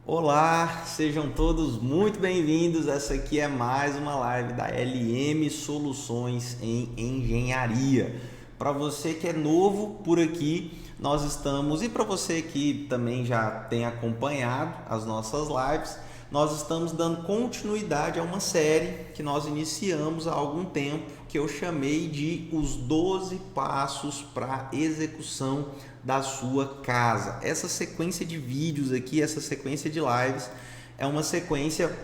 Olá, sejam todos muito bem-vindos. Essa aqui é mais uma live da LM Soluções em Engenharia. Para você que é novo por aqui, nós estamos, e para você que também já tem acompanhado as nossas lives, nós estamos dando continuidade a uma série que nós iniciamos há algum tempo, que eu chamei de Os 12 Passos para a Execução da Sua Casa. Essa sequência de vídeos aqui, essa sequência de lives, é uma sequência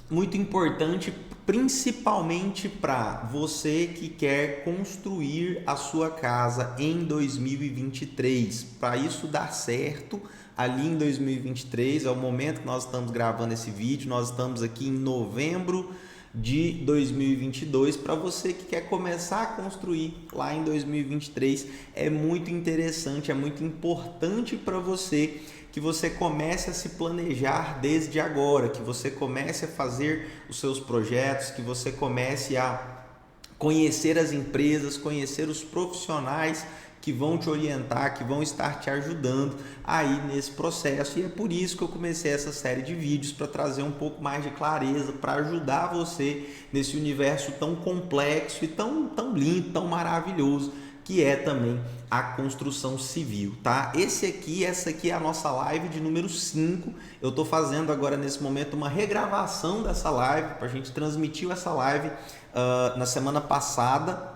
muito importante, principalmente para você que quer construir a sua casa em 2023. Para isso dar certo, ali em 2023, é o momento que nós estamos gravando esse vídeo, nós estamos aqui em novembro de 2022. Para você que quer começar a construir lá em 2023, é muito interessante, é muito importante para você que você comece a se planejar desde agora, que você comece a fazer os seus projetos, que você comece a conhecer as empresas, conhecer os profissionais que vão te orientar, que vão estar te ajudando aí nesse processo. E é por isso que eu comecei essa série de vídeos, para trazer um pouco mais de clareza, para ajudar você nesse universo tão complexo e tão lindo, tão maravilhoso, que é também a construção civil, tá? Essa aqui é a nossa live de número 5. Eu estou fazendo agora nesse momento uma regravação dessa live, para a gente transmitir essa live na semana passada,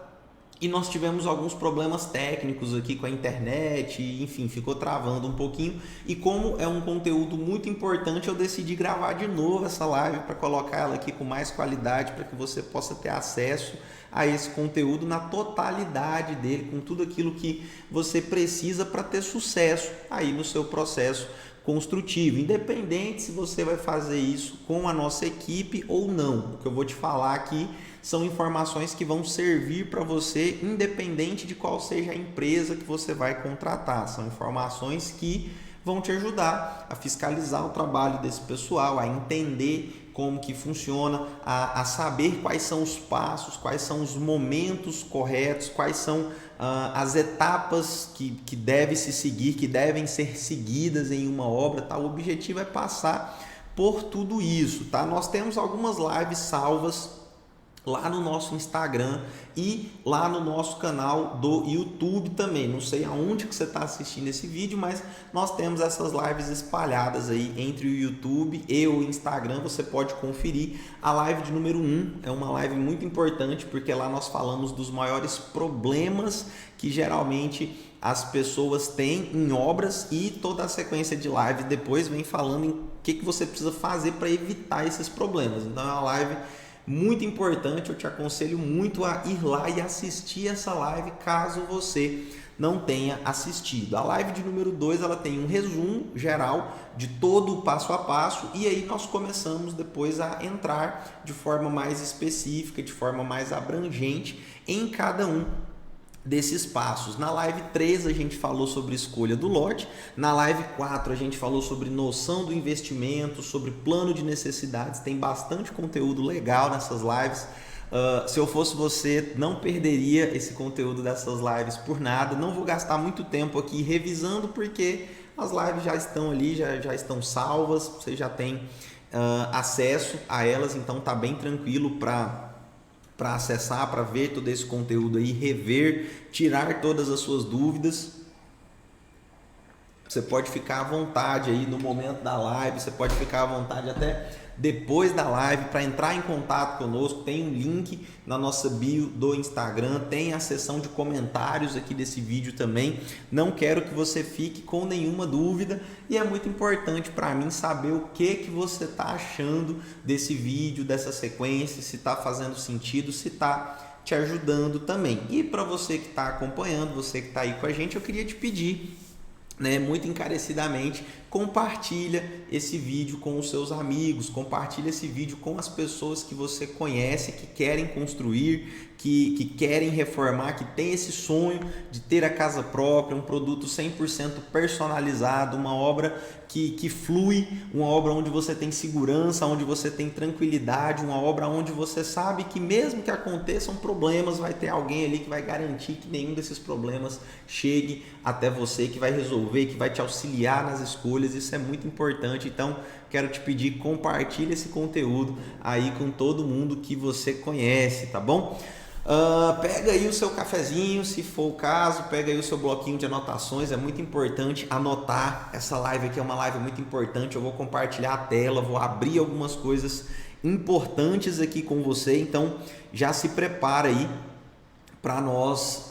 e nós tivemos alguns problemas técnicos aqui com a internet, enfim, ficou travando um pouquinho, e como é um conteúdo muito importante, eu decidi gravar de novo essa live para colocar ela aqui com mais qualidade, para que você possa ter acesso a esse conteúdo na totalidade dele, com tudo aquilo que você precisa para ter sucesso aí no seu processo construtivo, independente se você vai fazer isso com a nossa equipe ou não. O que eu vou te falar aqui são informações que vão servir para você, independente de qual seja a empresa que você vai contratar. São informações que vão te ajudar a fiscalizar o trabalho desse pessoal, a entender como que funciona, a saber quais são os passos, quais são os momentos corretos, quais são as etapas que devem se seguir, que devem ser seguidas em uma obra, tá? O objetivo é passar por tudo isso, tá? Nós temos algumas lives salvas lá no nosso Instagram e lá no nosso canal do YouTube também. Não sei aonde que você está assistindo esse vídeo, mas nós temos essas lives espalhadas aí entre o YouTube e o Instagram. Você pode conferir. A live de número 1 é uma live muito importante, porque lá nós falamos dos maiores problemas que geralmente as pessoas têm em obras, e toda a sequência de lives depois vem falando em o que você precisa fazer para evitar esses problemas. Então é uma live muito importante, eu te aconselho muito a ir lá e assistir essa live, caso você não tenha assistido. A live de número 2, ela tem um resumo geral de todo o passo a passo, e aí nós começamos depois a entrar de forma mais específica, de forma mais abrangente em cada um desses passos. Na live 3 a gente falou sobre escolha do lote, na live 4 a gente falou sobre noção do investimento, sobre plano de necessidades. Tem bastante conteúdo legal nessas lives. Se eu fosse você, não perderia esse conteúdo dessas lives por nada. Não vou gastar muito tempo aqui revisando, porque as lives já estão ali, já estão salvas, você já tem acesso a elas, então tá bem tranquilo para acessar, para ver todo esse conteúdo aí, rever, tirar todas as suas dúvidas. Você pode ficar à vontade aí no momento da live, você pode ficar à vontade até depois da live para entrar em contato conosco. Tem um link na nossa bio do Instagram, tem a seção de comentários aqui desse vídeo também. Não quero que você fique com nenhuma dúvida, e é muito importante para mim saber o que você está achando desse vídeo, dessa sequência, se está fazendo sentido, se está te ajudando também. E para você que está acompanhando, você que está aí com a gente, eu queria te pedir, muito encarecidamente, compartilha esse vídeo com os seus amigos, compartilha esse vídeo com as pessoas que você conhece, que querem construir, que querem reformar, que tem esse sonho de ter a casa própria, um produto 100% personalizado, uma obra que flui, uma obra onde você tem segurança, onde você tem tranquilidade, uma obra onde você sabe que mesmo que aconteçam problemas, vai ter alguém ali que vai garantir que nenhum desses problemas chegue até você, que vai resolver resolver, que vai te auxiliar nas escolhas. Isso é muito importante. Então, quero te pedir, compartilhe esse conteúdo aí com todo mundo que você conhece, tá bom? Pega aí o seu cafezinho, se for o caso, pega aí o seu bloquinho de anotações. É muito importante anotar. Essa live aqui é uma live muito importante. Eu vou compartilhar a tela, vou abrir algumas coisas importantes aqui com você. Então, já se prepara aí para nós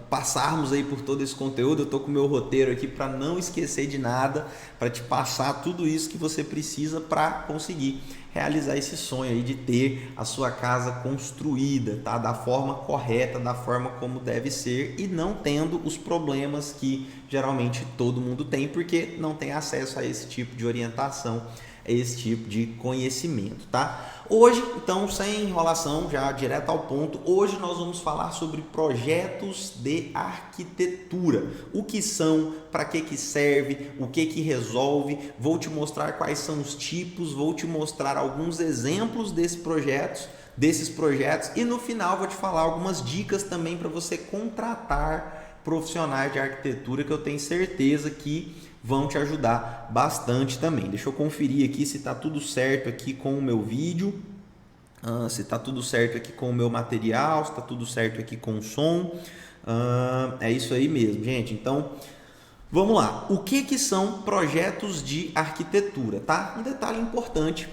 passarmos aí por todo esse conteúdo. Eu tô com o meu roteiro aqui para não esquecer de nada, para te passar tudo isso que você precisa para conseguir realizar esse sonho aí de ter a sua casa construída, tá? Da forma correta, da forma como deve ser, e não tendo os problemas que geralmente todo mundo tem, porque não tem acesso a esse tipo de orientação, a esse tipo de conhecimento, tá? Hoje, então, sem enrolação, já direto ao ponto, hoje nós vamos falar sobre projetos de arquitetura. O que são, para que serve, o que resolve, vou te mostrar quais são os tipos, vou te mostrar alguns exemplos desses projetos e no final vou te falar algumas dicas também para você contratar profissionais de arquitetura, que eu tenho certeza que vão te ajudar bastante também. Deixa eu conferir aqui se está tudo certo aqui com o meu vídeo, se está tudo certo aqui com o meu material, se está tudo certo aqui com o som. É isso aí mesmo, gente. Então, vamos lá. O que são projetos de arquitetura, tá? Um detalhe importante.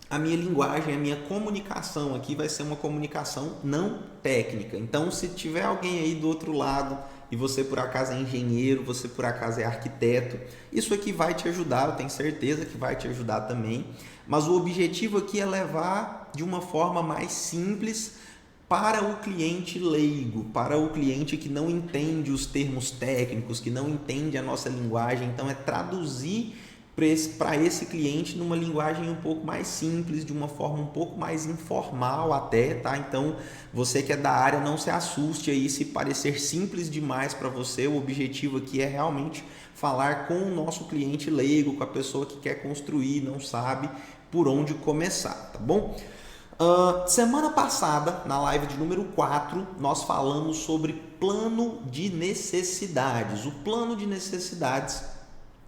A minha linguagem, a minha comunicação aqui vai ser uma comunicação não técnica. Então, se tiver alguém aí do outro lado e você por acaso é engenheiro, você por acaso é arquiteto, isso aqui vai te ajudar, eu tenho certeza que vai te ajudar também. Mas o objetivo aqui é levar de uma forma mais simples para o cliente leigo, para o cliente que não entende os termos técnicos, que não entende a nossa linguagem. Então, é traduzir para esse cliente numa linguagem um pouco mais simples, de uma forma um pouco mais informal até, tá? Então, você que é da área, não se assuste aí se parecer simples demais para você. O objetivo aqui é realmente falar com o nosso cliente leigo, com a pessoa que quer construir, não sabe por onde começar, tá bom? Semana passada, na live de número 4, nós falamos sobre plano de necessidades. O plano de necessidades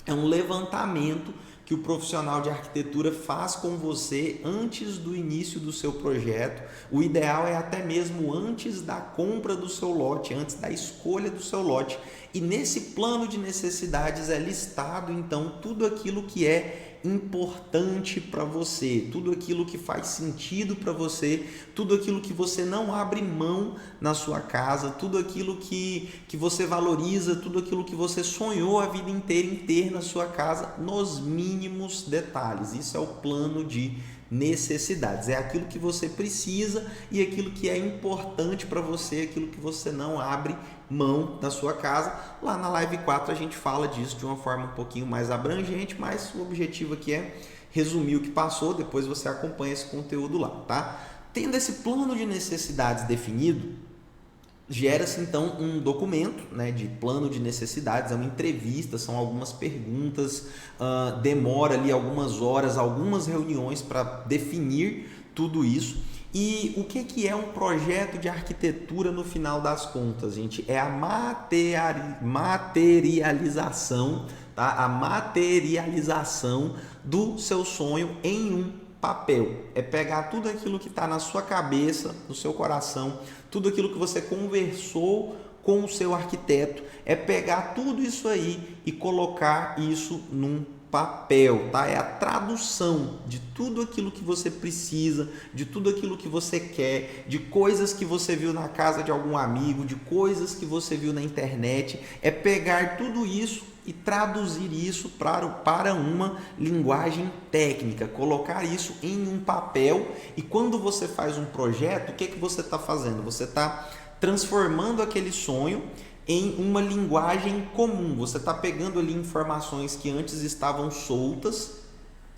é um levantamento que o profissional de arquitetura faz com você antes do início do seu projeto. O ideal é até mesmo antes da compra do seu lote, antes da escolha do seu lote. E nesse plano de necessidades é listado então tudo aquilo que é importante para você, tudo aquilo que faz sentido para você, tudo aquilo que você não abre mão na sua casa, tudo aquilo que você valoriza, tudo aquilo que você sonhou a vida inteira em ter na sua casa, nos mínimos detalhes. Isso é o plano de necessidades, é aquilo que você precisa e aquilo que é importante para você, aquilo que você não abre mão da sua casa. Lá na live 4 a gente fala disso de uma forma um pouquinho mais abrangente, mas o objetivo aqui é resumir o que passou, depois você acompanha esse conteúdo lá, tá? Tendo esse plano de necessidades definido, gera-se então um documento, né, de plano de necessidades, é uma entrevista, são algumas perguntas, demora ali algumas horas, algumas reuniões para definir tudo isso. E o que é um projeto de arquitetura no final das contas, gente? É a materialização, tá? A materialização do seu sonho em um papel. É pegar tudo aquilo que está na sua cabeça, no seu coração, tudo aquilo que você conversou com o seu arquiteto, é pegar tudo isso aí e colocar isso num papel, tá? É a tradução de tudo aquilo que você precisa, de tudo aquilo que você quer, de coisas que você viu na casa de algum amigo, de coisas que você viu na internet. É pegar tudo isso e traduzir isso para uma linguagem técnica, colocar isso em um papel. E quando você faz um projeto, o que você está fazendo? Você está transformando aquele sonho em uma linguagem comum. Você está pegando ali informações que antes estavam soltas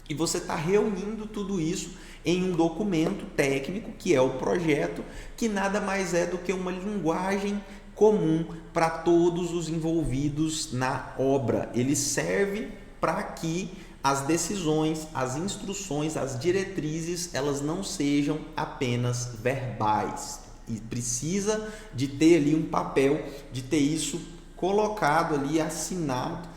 e você está reunindo tudo isso em um documento técnico, que é o projeto, que nada mais é do que uma linguagem comum para todos os envolvidos na obra. Ele serve para que as decisões, as instruções, as diretrizes, elas não sejam apenas verbais. E precisa de ter ali um papel, de ter isso colocado ali, assinado,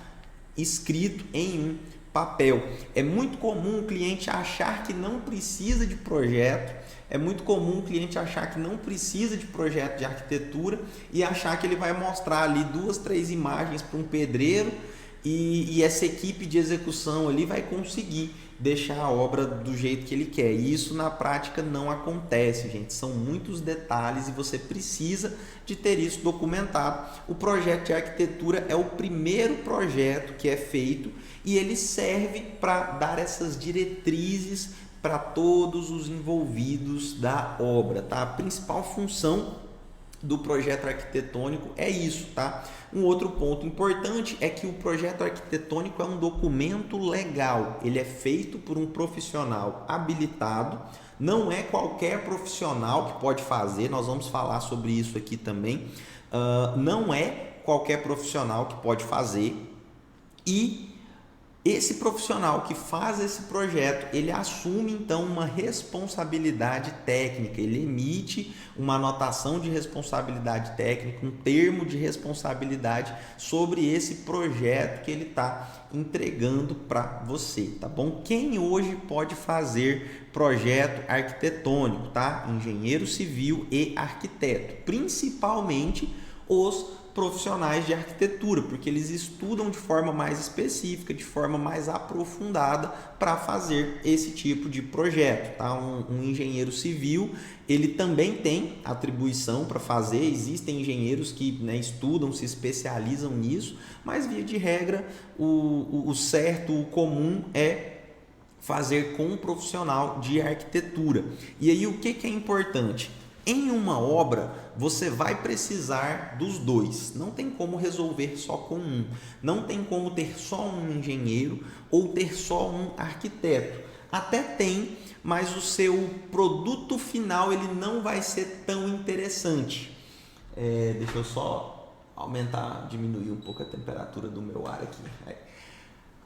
escrito em um papel. É muito comum o cliente achar que não precisa de projeto, é muito comum o cliente achar que não precisa de projeto de arquitetura e achar que ele vai mostrar ali 2, 3 imagens para um pedreiro e essa equipe de execução ali vai conseguir deixar a obra do jeito que ele quer. E isso na prática não acontece, gente. São muitos detalhes e você precisa de ter isso documentado. O projeto de arquitetura é o primeiro projeto que é feito e ele serve para dar essas diretrizes para todos os envolvidos da obra, tá? A principal função do projeto arquitetônico é isso, tá? Um outro ponto importante é que o projeto arquitetônico é um documento legal, ele é feito por um profissional habilitado, não é qualquer profissional que pode fazer, nós vamos falar sobre isso aqui também, não é qualquer profissional que pode fazer e esse profissional que faz esse projeto, ele assume então uma responsabilidade técnica, ele emite uma anotação de responsabilidade técnica, um termo de responsabilidade sobre esse projeto que ele está entregando para você, tá bom? Quem hoje pode fazer projeto arquitetônico, tá? Engenheiro civil e arquiteto, principalmente os profissionais de arquitetura, porque eles estudam de forma mais específica, de forma mais aprofundada para fazer esse tipo de projeto, tá? Um engenheiro civil, ele também tem atribuição para fazer, existem engenheiros que, né, estudam, se especializam nisso, mas via de regra, o certo, o comum é fazer com um profissional de arquitetura. E aí o que é importante? Em uma obra, você vai precisar dos dois. Não tem como resolver só com um. Não tem como ter só um engenheiro ou ter só um arquiteto. Até tem, mas o seu produto final ele não vai ser tão interessante. Deixa eu só diminuir um pouco a temperatura do meu ar aqui.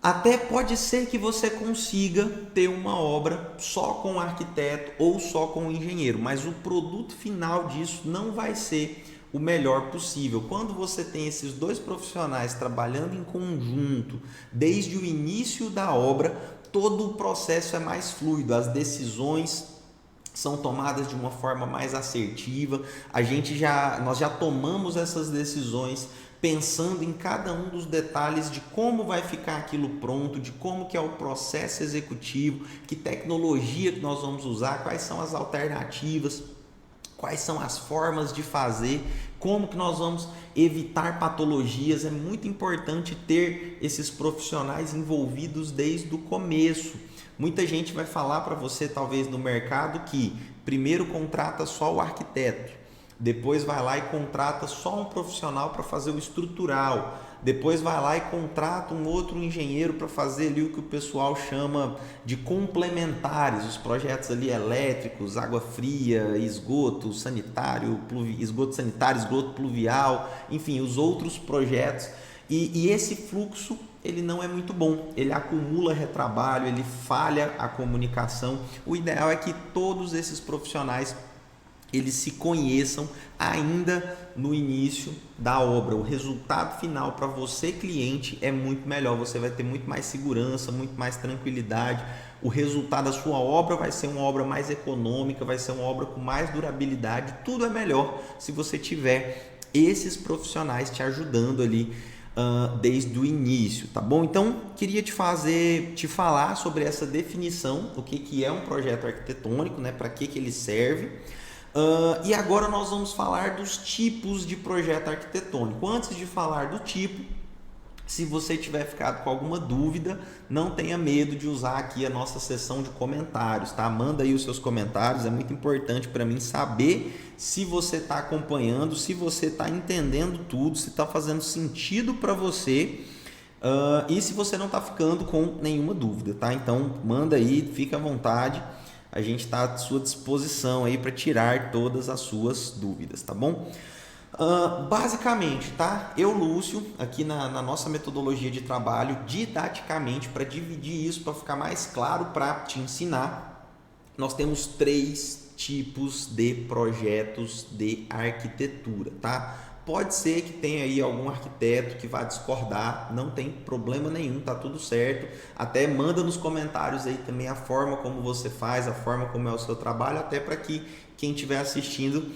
Até pode ser que você consiga ter uma obra só com o arquiteto ou só com o engenheiro, mas o produto final disso não vai ser o melhor possível. Quando você tem esses dois profissionais trabalhando em conjunto, desde o início da obra, todo o processo é mais fluido, as decisões são tomadas de uma forma mais assertiva, nós já tomamos essas decisões pensando em cada um dos detalhes de como vai ficar aquilo pronto, de como que é o processo executivo, que tecnologia que nós vamos usar, quais são as alternativas, quais são as formas de fazer, como que nós vamos evitar patologias. É muito importante ter esses profissionais envolvidos desde o começo. Muita gente vai falar para você, talvez no mercado, que primeiro contrata só o arquiteto, depois vai lá e contrata só um profissional para fazer o estrutural, depois vai lá e contrata um outro engenheiro para fazer ali o que o pessoal chama de complementares, os projetos ali elétricos, água fria, esgoto sanitário, esgoto pluvial, enfim, os outros projetos. E esse fluxo ele não é muito bom, ele acumula retrabalho, ele falha a comunicação. O ideal é que todos esses profissionais eles se conheçam ainda no início da obra. O resultado final para você, cliente, é muito melhor. Você vai ter muito mais segurança, muito mais tranquilidade. O resultado da sua obra vai ser uma obra mais econômica, vai ser uma obra com mais durabilidade. Tudo é melhor se você tiver esses profissionais te ajudando ali desde o início, tá bom? Então, queria te falar sobre essa definição, o que é um projeto arquitetônico, né? Para que ele serve. E agora nós vamos falar dos tipos de projeto arquitetônico. Antes de falar do tipo, se você tiver ficado com alguma dúvida, não tenha medo de usar aqui a nossa seção de comentários, tá? Manda aí os seus comentários, é muito importante para mim saber se você está acompanhando, se você está entendendo tudo, se está fazendo sentido para você e se você não está ficando com nenhuma dúvida, tá? Então manda aí, fica à vontade. A gente está à sua disposição aí para tirar todas as suas dúvidas, tá bom? Basicamente, tá? Eu, Lúcio, aqui na nossa metodologia de trabalho, didaticamente, para dividir isso, para ficar mais claro para te ensinar, nós temos 3 tipos de projetos de arquitetura, tá? Pode ser que tenha aí algum arquiteto que vá discordar, não tem problema nenhum, tá tudo certo. Até manda nos comentários aí também a forma como você faz, a forma como é o seu trabalho, até para que quem estiver assistindo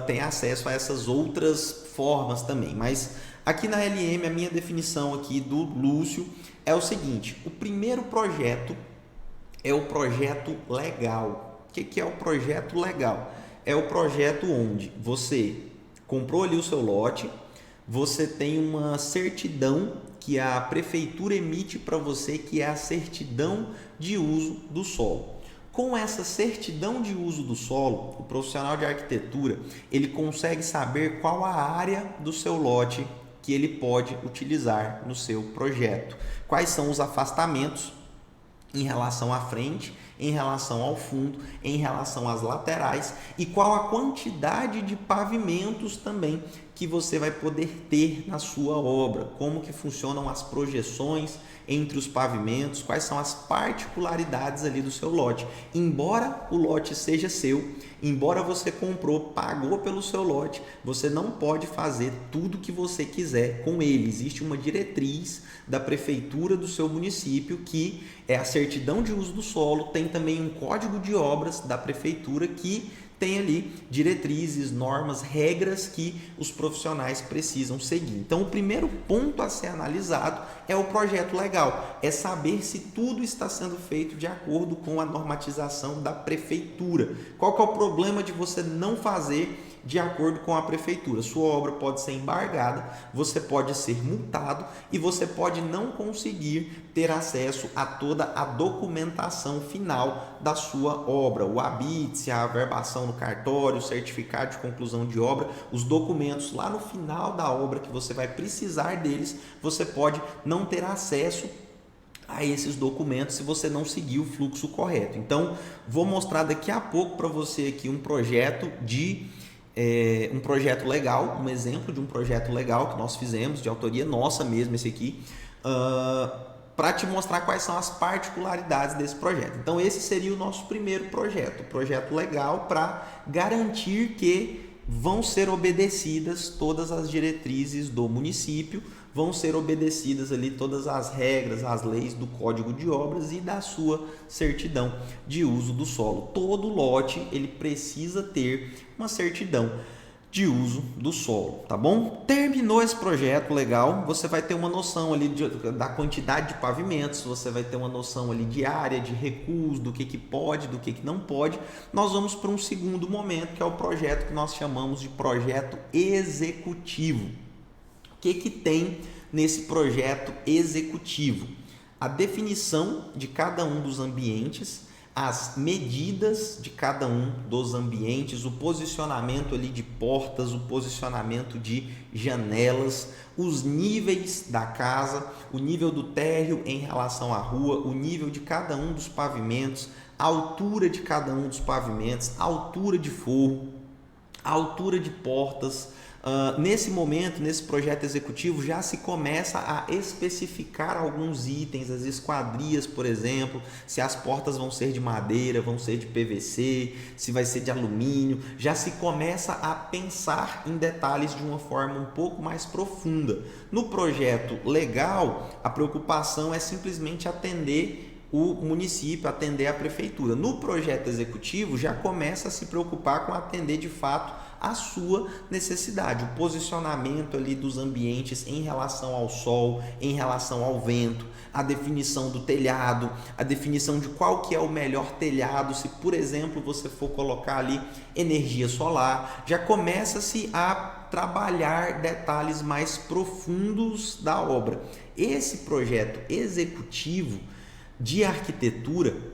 tenha acesso a essas outras formas também. Mas aqui na LM, a minha definição aqui do Lúcio é o seguinte: o primeiro projeto é o projeto legal. O que é o projeto legal? É o projeto onde você comprou ali o seu lote, você tem uma certidão que a prefeitura emite para você, que é a certidão de uso do solo. Com essa certidão de uso do solo, o profissional de arquitetura ele consegue saber qual a área do seu lote que ele pode utilizar no seu projeto, quais são os afastamentos em relação à frente, em relação ao fundo, em relação às laterais e qual a quantidade de pavimentos também que você vai poder ter na sua obra, como que funcionam as projeções entre os pavimentos, quais são as particularidades ali do seu lote. Embora o lote seja seu, embora você comprou, pagou pelo seu lote, você não pode fazer tudo que você quiser com ele. Existe uma diretriz da prefeitura do seu município que é a certidão de uso do solo, tem também um código de obras da prefeitura que tem ali diretrizes, normas, regras que os profissionais precisam seguir. Então, o primeiro ponto a ser analisado é o projeto legal, é saber se tudo está sendo feito de acordo com a normatização da prefeitura. Qual que é o problema de você não fazer de acordo com a prefeitura? Sua obra pode ser embargada, você pode ser multado e você pode não conseguir ter acesso a toda a documentação final da sua obra, o habite, a averbação no cartório, o certificado de conclusão de obra, os documentos lá no final da obra que você vai precisar deles, você pode não ter acesso a esses documentos se você não seguir o fluxo correto. Então, vou mostrar daqui a pouco para você aqui um projeto legal, um exemplo de um projeto legal que nós fizemos, de autoria nossa mesmo, esse aqui, para te mostrar quais são as particularidades desse projeto. Então, esse seria o nosso primeiro projeto, projeto legal para garantir que vão ser obedecidas todas as diretrizes do município, vão ser obedecidas ali todas as regras, as leis do Código de Obras e da sua certidão de uso do solo. Todo lote ele precisa ter uma certidão de uso do solo, tá bom? Terminou esse projeto legal, você vai ter uma noção ali da quantidade de pavimentos, você vai ter uma noção ali de área, de recuos, do que pode, do que não pode. Nós vamos para um segundo momento, que é o projeto que nós chamamos de projeto executivo. O que tem nesse projeto executivo? A definição de cada um dos ambientes, as medidas de cada um dos ambientes, o posicionamento ali de portas, o posicionamento de janelas, os níveis da casa, o nível do térreo em relação à rua, o nível de cada um dos pavimentos, a altura de cada um dos pavimentos, a altura de forro, a altura de portas. Nesse momento, nesse projeto executivo, já se começa a especificar alguns itens, as esquadrias, por exemplo, se as portas vão ser de madeira, vão ser de PVC, se vai ser de alumínio, já se começa a pensar em detalhes de uma forma um pouco mais profunda. No projeto legal, a preocupação é simplesmente atender o município, atender a prefeitura. No projeto executivo, já começa a se preocupar com atender de fato a sua necessidade, o posicionamento ali dos ambientes em relação ao sol, em relação ao vento, a definição do telhado, a definição de qual que é o melhor telhado, se por exemplo você for colocar ali energia solar, já começa-se a trabalhar detalhes mais profundos da obra. Esse projeto executivo de arquitetura,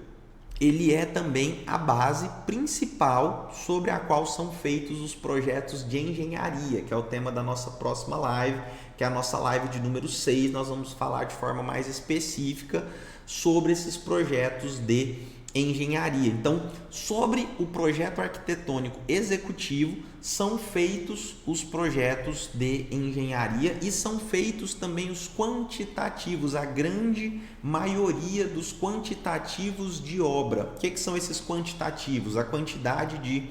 ele é também a base principal sobre a qual são feitos os projetos de engenharia, que é o tema da nossa próxima live, que é a nossa live de número 6. Nós vamos falar de forma mais específica sobre esses projetos de engenharia. Então, sobre o projeto arquitetônico executivo, são feitos os projetos de engenharia e são feitos também os quantitativos, a grande maioria dos quantitativos de obra. O que são esses quantitativos? A quantidade de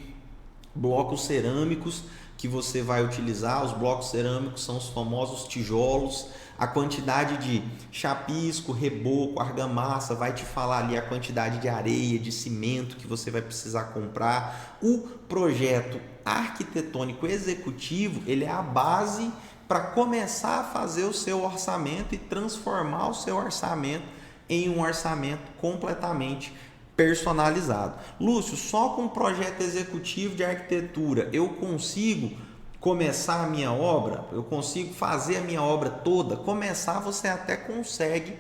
blocos cerâmicos que você vai utilizar. Os blocos cerâmicos são os famosos tijolos. A quantidade de chapisco, reboco, argamassa vai te falar ali a quantidade de areia, de cimento que você vai precisar comprar. O projeto arquitetônico executivo, ele é a base para começar a fazer o seu orçamento e transformar o seu orçamento em um orçamento completamente personalizado. Lúcio, só com um projeto executivo de arquitetura eu consigo começar a minha obra? Eu consigo fazer a minha obra toda? Começar você até consegue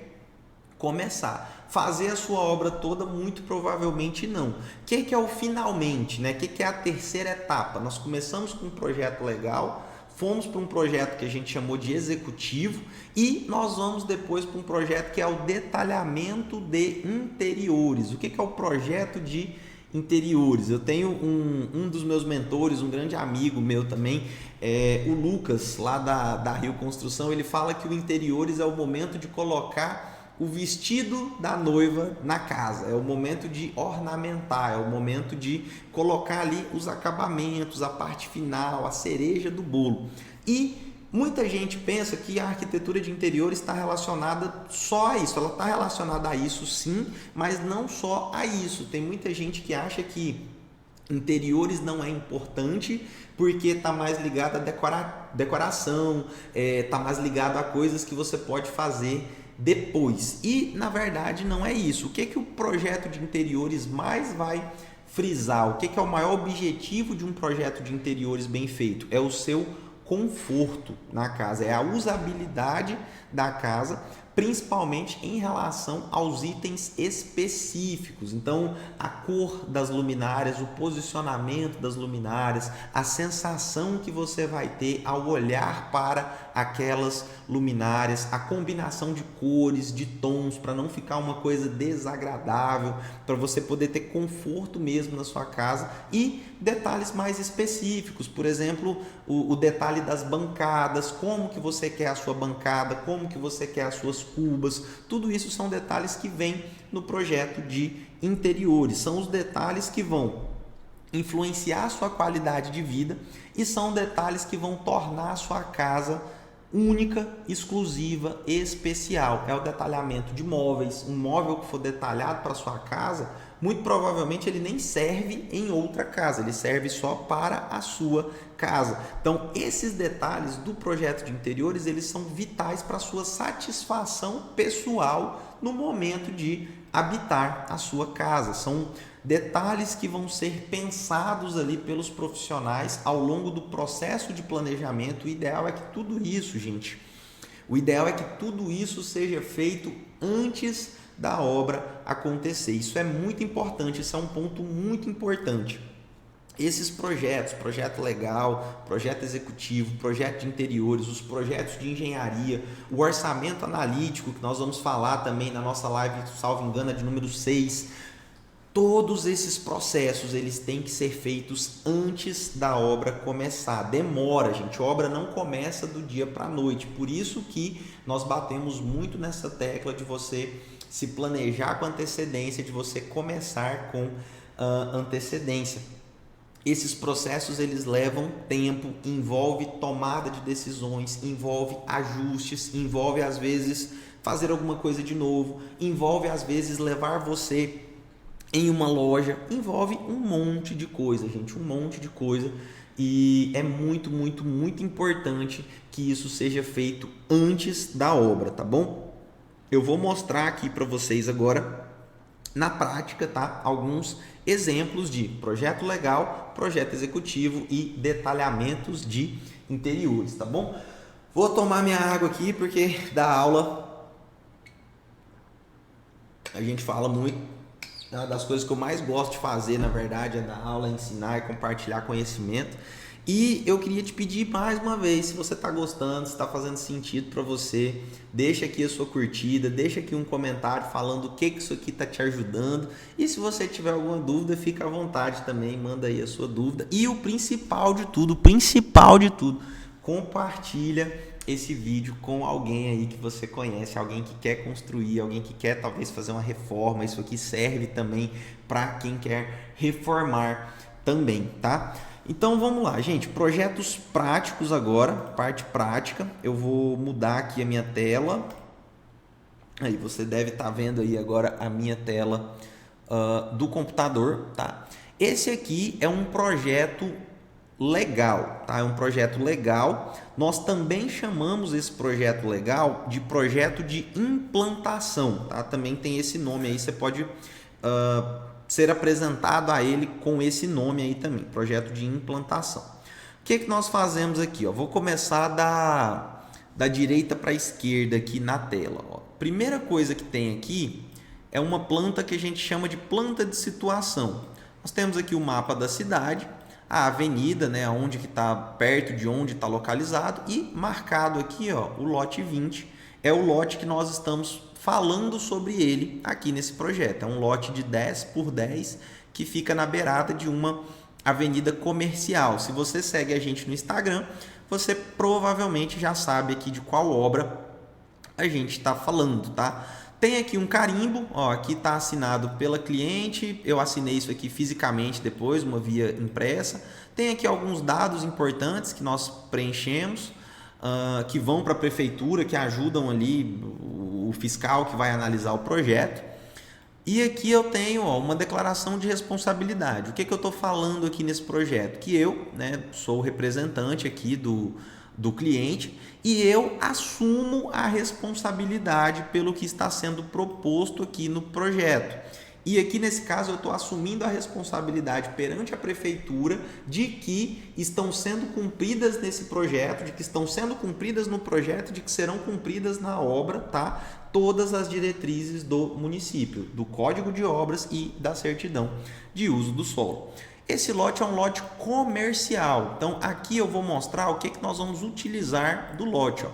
começar. Fazer a sua obra toda, muito provavelmente não. O que é o finalmente, né? O que é a terceira etapa? Nós começamos com um projeto legal, fomos para um projeto que a gente chamou de executivo e nós vamos depois para um projeto que é o detalhamento de interiores. O que é o projeto de interiores? Eu tenho um dos meus mentores, um grande amigo meu também, o Lucas, lá da Rio Construção. Ele fala que o interiores é o momento de colocar o vestido da noiva na casa, é o momento de ornamentar, é o momento de colocar ali os acabamentos, a parte final, a cereja do bolo. E muita gente pensa que a arquitetura de interiores está relacionada só a isso. Ela está relacionada a isso sim, mas não só a isso. Tem muita gente que acha que interiores não é importante porque está mais ligado a decoração, está mais ligado a coisas que você pode fazer depois. E na verdade não é isso. O que o projeto de interiores mais vai frisar? O que é o maior objetivo de um projeto de interiores bem feito? É o seu conforto na casa, é a usabilidade da casa, principalmente em relação aos itens específicos. Então, a cor das luminárias, o posicionamento das luminárias, a sensação que você vai ter ao olhar para aquelas luminárias, a combinação de cores, de tons, para não ficar uma coisa desagradável, para você poder ter conforto mesmo na sua casa, e detalhes mais específicos, por exemplo, o detalhe das bancadas, como que você quer a sua bancada, como que você quer as suas cubas. Tudo isso são detalhes que vêm no projeto de interiores, são os detalhes que vão influenciar a sua qualidade de vida e são detalhes que vão tornar a sua casa única, exclusiva, especial. É o detalhamento de móveis. Um móvel que for detalhado para sua casa, muito provavelmente ele nem serve em outra casa, ele serve só para a sua casa. Então, esses detalhes do projeto de interiores, eles são vitais para a sua satisfação pessoal no momento de habitar a sua casa. São detalhes que vão ser pensados ali pelos profissionais ao longo do processo de planejamento. O ideal é que tudo isso, gente, o ideal é que tudo isso seja feito antes da obra acontecer. Isso é muito importante, isso é um ponto muito importante. Esses projetos, projeto legal, projeto executivo, projeto de interiores, os projetos de engenharia, o orçamento analítico, que nós vamos falar também na nossa live, salvo engano, de número 6, todos esses processos, eles têm que ser feitos antes da obra começar. Demora, gente. A obra não começa do dia para a noite. Por isso que nós batemos muito nessa tecla de você se planejar com antecedência, de você começar com antecedência. Esses processos, eles levam tempo, envolve tomada de decisões, envolve ajustes, envolve às vezes fazer alguma coisa de novo, envolve às vezes levar você em uma loja, envolve um monte de coisa, gente, um monte de coisa, e é muito, muito, muito importante que isso seja feito antes da obra, tá bom? Eu vou mostrar aqui para vocês agora, na prática, tá? Alguns exemplos de projeto legal, projeto executivo e detalhamentos de interiores, tá bom? Vou tomar minha água aqui porque da aula a gente fala muito. Uma das coisas que eu mais gosto de fazer, na verdade, é dar aula, ensinar e compartilhar conhecimento. E eu queria te pedir mais uma vez, se você está gostando, se está fazendo sentido para você, deixa aqui a sua curtida, deixa aqui um comentário falando o que isso aqui está te ajudando. E se você tiver alguma dúvida, fica à vontade também, manda aí a sua dúvida. E o principal de tudo, compartilha esse vídeo com alguém aí que você conhece, alguém que quer construir, alguém que quer talvez fazer uma reforma. Isso aqui serve também para quem quer reformar também, tá? Então vamos lá, gente, projetos práticos agora, parte prática. Eu vou mudar aqui a minha tela. Aí você deve estar vendo aí agora a minha tela do computador, tá? Esse aqui é um projeto legal, tá? É um projeto legal. Nós também chamamos esse projeto legal de projeto de implantação, tá? Também tem esse nome aí, você pode ser apresentado a ele com esse nome aí também, projeto de implantação. O que nós fazemos aqui? Ó? Vou começar da direita para a esquerda aqui na tela. Ó. Primeira coisa que tem aqui é uma planta que a gente chama de planta de situação. Nós temos aqui o mapa da cidade, a avenida, né, onde que está perto de onde está localizado, e marcado aqui, ó, o lote 20 é o lote que nós estamos falando sobre ele aqui nesse projeto. É um lote de 10 por 10 que fica na beirada de uma avenida comercial. Se você segue a gente no Instagram, você provavelmente já sabe aqui de qual obra a gente está falando, tá? Tem aqui um carimbo, ó, aqui está assinado pela cliente, eu assinei isso aqui fisicamente depois, uma via impressa. Tem aqui alguns dados importantes que nós preenchemos, que vão para a prefeitura, que ajudam ali o fiscal que vai analisar o projeto. E aqui eu tenho uma declaração de responsabilidade. O que eu estou falando aqui nesse projeto? Que eu, né, sou o representante aqui do cliente e eu assumo a responsabilidade pelo que está sendo proposto aqui no projeto. E aqui nesse caso eu estou assumindo a responsabilidade perante a prefeitura de que estão sendo cumpridas nesse projeto, de que estão sendo cumpridas no projeto, de que serão cumpridas na obra, tá? Todas as diretrizes do município, do Código de Obras e da certidão de uso do solo. Esse lote é um lote comercial, então aqui eu vou mostrar o que nós vamos utilizar do lote. Ó.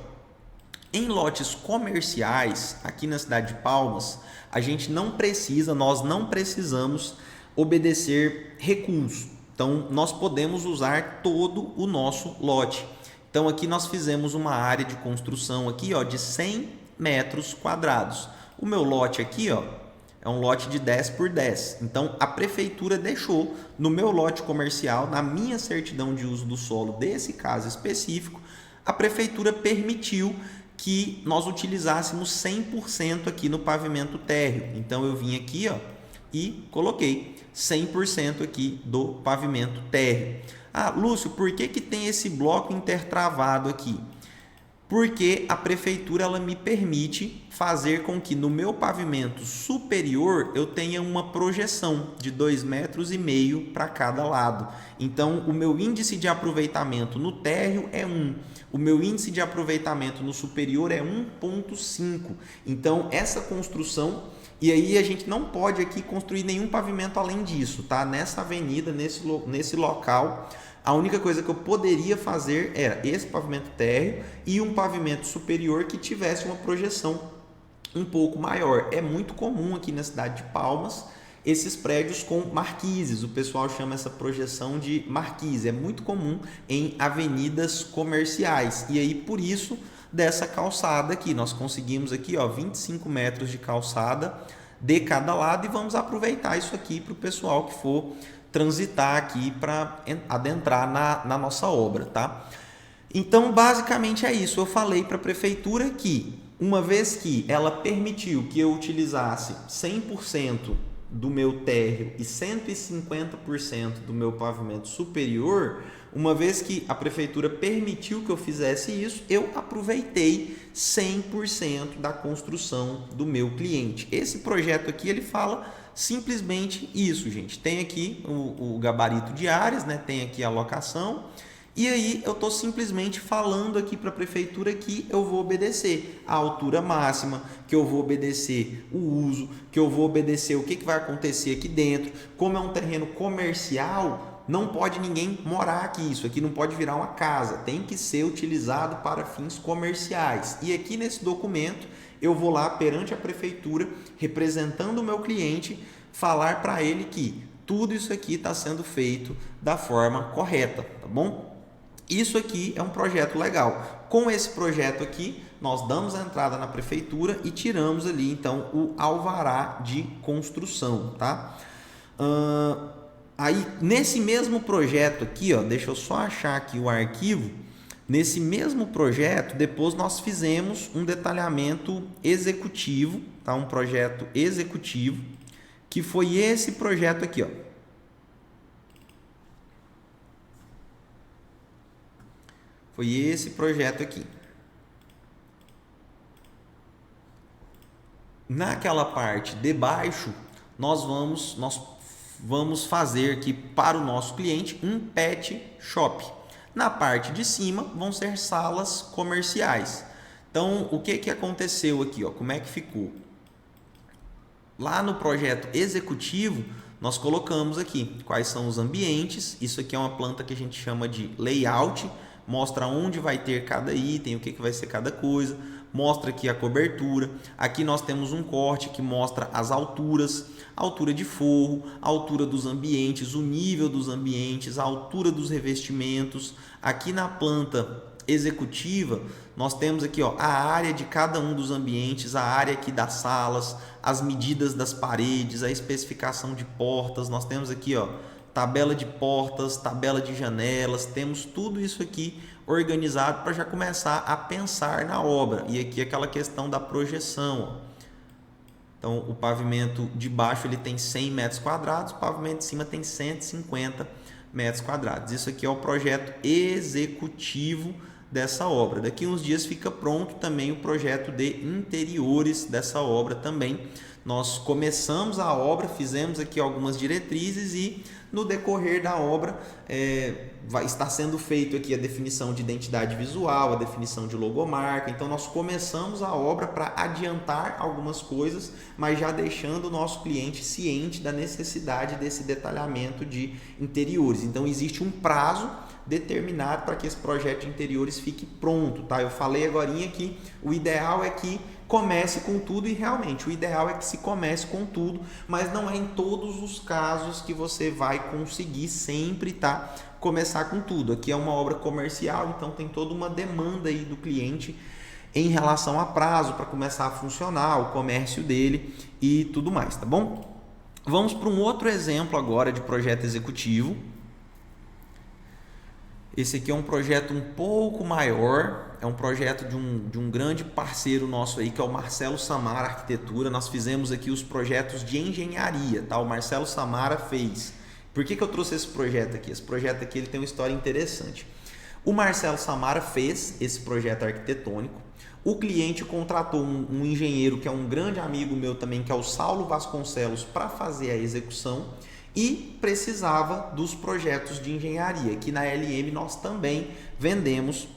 Em lotes comerciais, aqui na cidade de Palmas, a gente nós não precisamos obedecer recurso. Então, nós podemos usar todo o nosso lote. Então, aqui nós fizemos uma área de construção aqui, ó, de 100 metros quadrados. O meu lote aqui, ó, é um lote de 10 por 10. Então, a prefeitura deixou no meu lote comercial, na minha certidão de uso do solo desse caso específico, a prefeitura permitiu que nós utilizássemos 100% aqui no pavimento térreo. Então, eu vim aqui, ó, e coloquei 100% aqui do pavimento térreo. Ah, Lúcio, por que tem esse bloco intertravado aqui? Porque a prefeitura ela me permite fazer com que no meu pavimento superior eu tenha uma projeção de 2,5 metros para cada lado. Então, o meu índice de aproveitamento no térreo é 1. O meu índice de aproveitamento no superior é 1,5. Então, essa construção... E aí a gente não pode aqui construir nenhum pavimento além disso, tá? Nessa avenida, nesse local, a única coisa que eu poderia fazer era esse pavimento térreo e um pavimento superior que tivesse uma projeção um pouco maior. É muito comum aqui na cidade de Palmas esses prédios com marquises, o pessoal chama essa projeção de marquise, é muito comum em avenidas comerciais. E aí por isso dessa calçada aqui, nós conseguimos aqui, ó, 25 metros de calçada de cada lado e vamos aproveitar isso aqui para o pessoal que for transitar aqui para adentrar na nossa obra, tá? Então, basicamente é isso. Eu falei para a prefeitura que, uma vez que ela permitiu que eu utilizasse 100% do meu térreo e 150% do meu pavimento superior, uma vez que a prefeitura permitiu que eu fizesse isso, eu aproveitei 100% da construção do meu cliente. Esse projeto aqui, ele fala simplesmente isso, gente. Tem aqui o gabarito de áreas, né? Tem aqui a locação. E aí eu estou simplesmente falando aqui para a prefeitura que eu vou obedecer a altura máxima, que eu vou obedecer o uso, que eu vou obedecer o que vai acontecer aqui dentro. Como é um terreno comercial, não pode ninguém morar aqui, isso aqui não pode virar uma casa, tem que ser utilizado para fins comerciais. E aqui nesse documento eu vou lá perante a prefeitura, representando o meu cliente, falar para ele que tudo isso aqui está sendo feito da forma correta, tá bom? Isso aqui é um projeto legal. Com esse projeto aqui, nós damos a entrada na prefeitura e tiramos ali, então, o alvará de construção, tá? Aí, nesse mesmo projeto aqui, ó, deixa eu só achar aqui o arquivo. Nesse mesmo projeto, depois nós fizemos um detalhamento executivo, tá? Um projeto executivo, que foi esse projeto aqui, ó. Foi esse projeto aqui. Naquela parte de baixo, nós vamos fazer aqui para o nosso cliente um pet shop. Na parte de cima vão ser salas comerciais. Então, o que aconteceu aqui? Ó? Como é que ficou? Lá no projeto executivo, nós colocamos aqui quais são os ambientes. Isso aqui é uma planta que a gente chama de layout. Mostra onde vai ter cada item, o que vai ser cada coisa. Mostra aqui a cobertura. Aqui nós temos um corte que mostra as alturas, a altura de forro, a altura dos ambientes, o nível dos ambientes, a altura dos revestimentos. Aqui na planta executiva, nós temos aqui, ó, a área de cada um dos ambientes, a área aqui das salas, as medidas das paredes, a especificação de portas. Nós temos aqui, ó, tabela de portas, tabela de janelas, temos tudo isso aqui organizado para já começar a pensar na obra. E aqui aquela questão da projeção. Ó. Então, o pavimento de baixo ele tem 100 metros quadrados, o pavimento de cima tem 150 metros quadrados. Isso aqui é o projeto executivo dessa obra. Daqui uns dias fica pronto também o projeto de interiores dessa obra também. Nós começamos a obra, fizemos aqui algumas diretrizes e no decorrer da obra vai estar sendo feito aqui a definição de identidade visual, a definição de logomarca. Então nós começamos a obra para adiantar algumas coisas, mas já deixando o nosso cliente ciente da necessidade desse detalhamento de interiores. Então existe um prazo determinado para que esse projeto de interiores fique pronto, tá? Eu falei agorinha que o ideal é que comece com tudo e realmente o ideal é que se comece com tudo, mas não é em todos os casos que você vai conseguir sempre começar com tudo. Aqui é uma obra comercial, então tem toda uma demanda aí do cliente em relação a prazo para começar a funcionar, o comércio dele e tudo mais, tá bom? Vamos para um outro exemplo agora de projeto executivo. Esse aqui é um projeto um pouco maior, é um projeto de um grande parceiro nosso aí, que é o Marcelo Samara Arquitetura. Nós fizemos aqui os projetos de engenharia, tá? O Marcelo Samara fez. Por que eu trouxe esse projeto aqui? Esse projeto aqui ele tem uma história interessante. O Marcelo Samara fez esse projeto arquitetônico. O cliente contratou um engenheiro que é um grande amigo meu também, que é o Saulo Vasconcelos, para fazer a execução. E precisava dos projetos de engenharia, que na LM nós também vendemos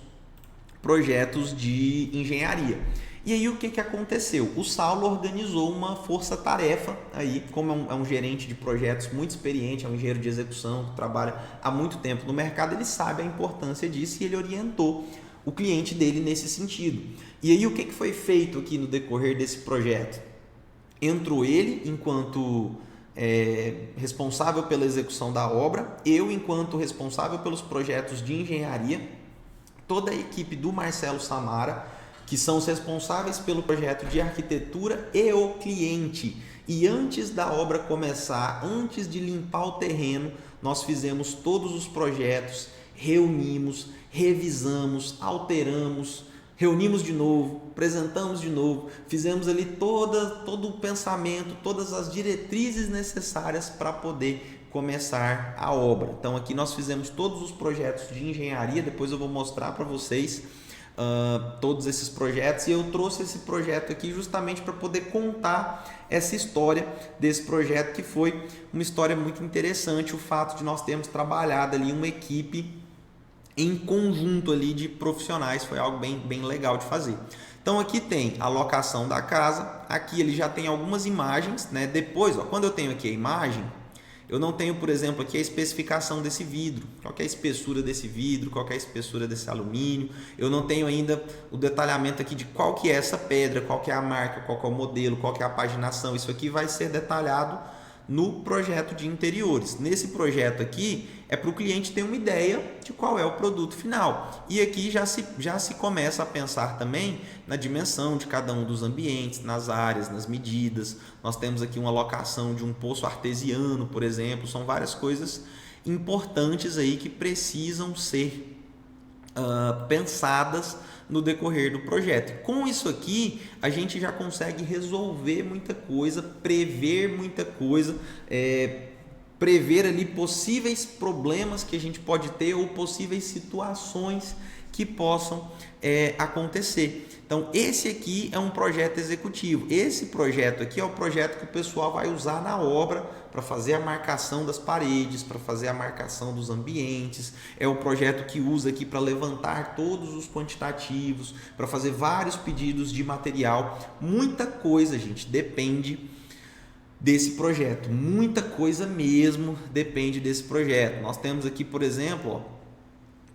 projetos de engenharia. E aí o que aconteceu? O Saulo organizou uma força-tarefa, aí, como é um gerente de projetos muito experiente, é um engenheiro de execução que trabalha há muito tempo no mercado, ele sabe a importância disso e ele orientou o cliente dele nesse sentido. E aí o que foi feito aqui no decorrer desse projeto? Entrou ele enquanto responsável pela execução da obra, eu enquanto responsável pelos projetos de engenharia, toda a equipe do Marcelo Samara, que são os responsáveis pelo projeto de arquitetura e o cliente. E antes da obra começar, antes de limpar o terreno, nós fizemos todos os projetos, reunimos, revisamos, alteramos, reunimos de novo, apresentamos de novo, fizemos ali todo o pensamento, todas as diretrizes necessárias para poder começar a obra. Então aqui nós fizemos todos os projetos de engenharia, depois eu vou mostrar para vocês todos esses projetos, e eu trouxe esse projeto aqui justamente para poder contar essa história desse projeto, que foi uma história muito interessante, o fato de nós termos trabalhado ali uma equipe em conjunto ali de profissionais, foi algo bem legal de fazer. Então aqui tem a locação da casa, aqui ele já tem algumas imagens, né? Depois, ó, quando eu tenho aqui a imagem, eu não tenho, por exemplo, aqui a especificação desse vidro, qual que é a espessura desse vidro, qual que é a espessura desse alumínio, eu não tenho ainda o detalhamento aqui de qual que é essa pedra, qual que é a marca, qual que é o modelo, qual que é a paginação. Isso aqui vai ser detalhado no projeto de interiores. Nesse projeto aqui é para o cliente ter uma ideia de qual é o produto final. E aqui já se começa a pensar também na dimensão de cada um dos ambientes, nas áreas, nas medidas. Nós temos aqui uma locação de um poço artesiano, por exemplo. São várias coisas importantes aí que precisam ser pensadas no decorrer do projeto. Com isso aqui, a gente já consegue resolver muita coisa, prever muita coisa, prever ali possíveis problemas que a gente pode ter ou possíveis situações que possam acontecer. Então, esse aqui é um projeto executivo. Esse projeto aqui é o projeto que o pessoal vai usar na obra para fazer a marcação das paredes, para fazer a marcação dos ambientes. É o projeto que usa aqui para levantar todos os quantitativos, para fazer vários pedidos de material. Muita coisa, gente, depende desse projeto. Muita coisa mesmo depende desse projeto. Nós temos aqui, por exemplo,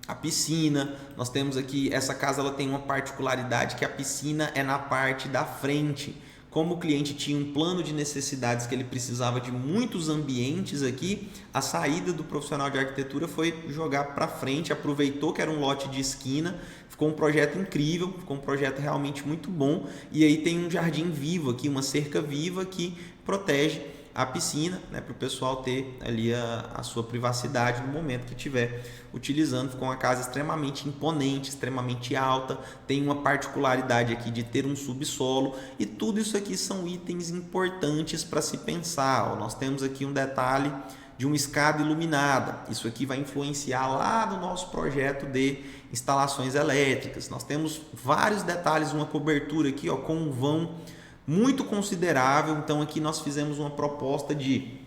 a piscina. Nós temos aqui, essa casa ela tem uma particularidade que a piscina é na parte da frente. Como o cliente tinha um plano de necessidades que ele precisava de muitos ambientes aqui, a saída do profissional de arquitetura foi jogar para frente, aproveitou que era um lote de esquina, ficou um projeto incrível, ficou um projeto realmente muito bom. E aí tem um jardim vivo aqui, uma cerca viva que protege a piscina, né, para o pessoal ter ali a sua privacidade no momento que estiver utilizando. Ficou uma casa extremamente imponente, extremamente alta, tem uma particularidade aqui de ter um subsolo, e tudo isso aqui são itens importantes para se pensar. Nós temos aqui um detalhe de uma escada iluminada, isso aqui vai influenciar lá no nosso projeto de instalações elétricas. Nós temos vários detalhes, uma cobertura aqui com um vão muito considerável. Então aqui nós fizemos uma proposta de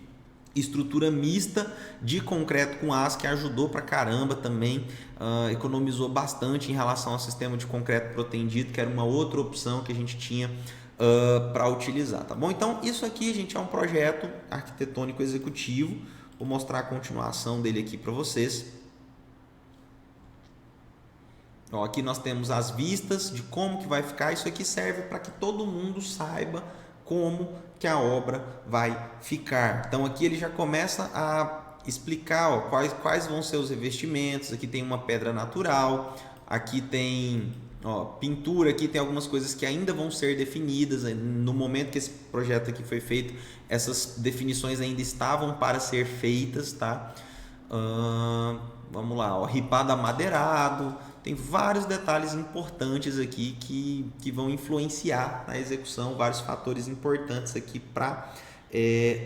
estrutura mista de concreto com aço, que ajudou pra caramba também, economizou bastante em relação ao sistema de concreto protendido, que era uma outra opção que a gente tinha para utilizar, tá bom? Então isso aqui, gente, é um projeto arquitetônico executivo. Vou mostrar a continuação dele aqui para vocês. Aqui nós temos as vistas de como que vai ficar. Isso aqui serve para que todo mundo saiba como que a obra vai ficar. Então aqui ele já começa a explicar quais vão ser os revestimentos. Aqui tem uma pedra natural, aqui tem pintura, aqui tem algumas coisas que ainda vão ser definidas. No momento que esse projeto aqui foi feito, essas definições ainda estavam para ser feitas, tá? Vamos lá, ripado amadeirado. Tem vários detalhes importantes aqui que vão influenciar na execução, vários fatores importantes aqui para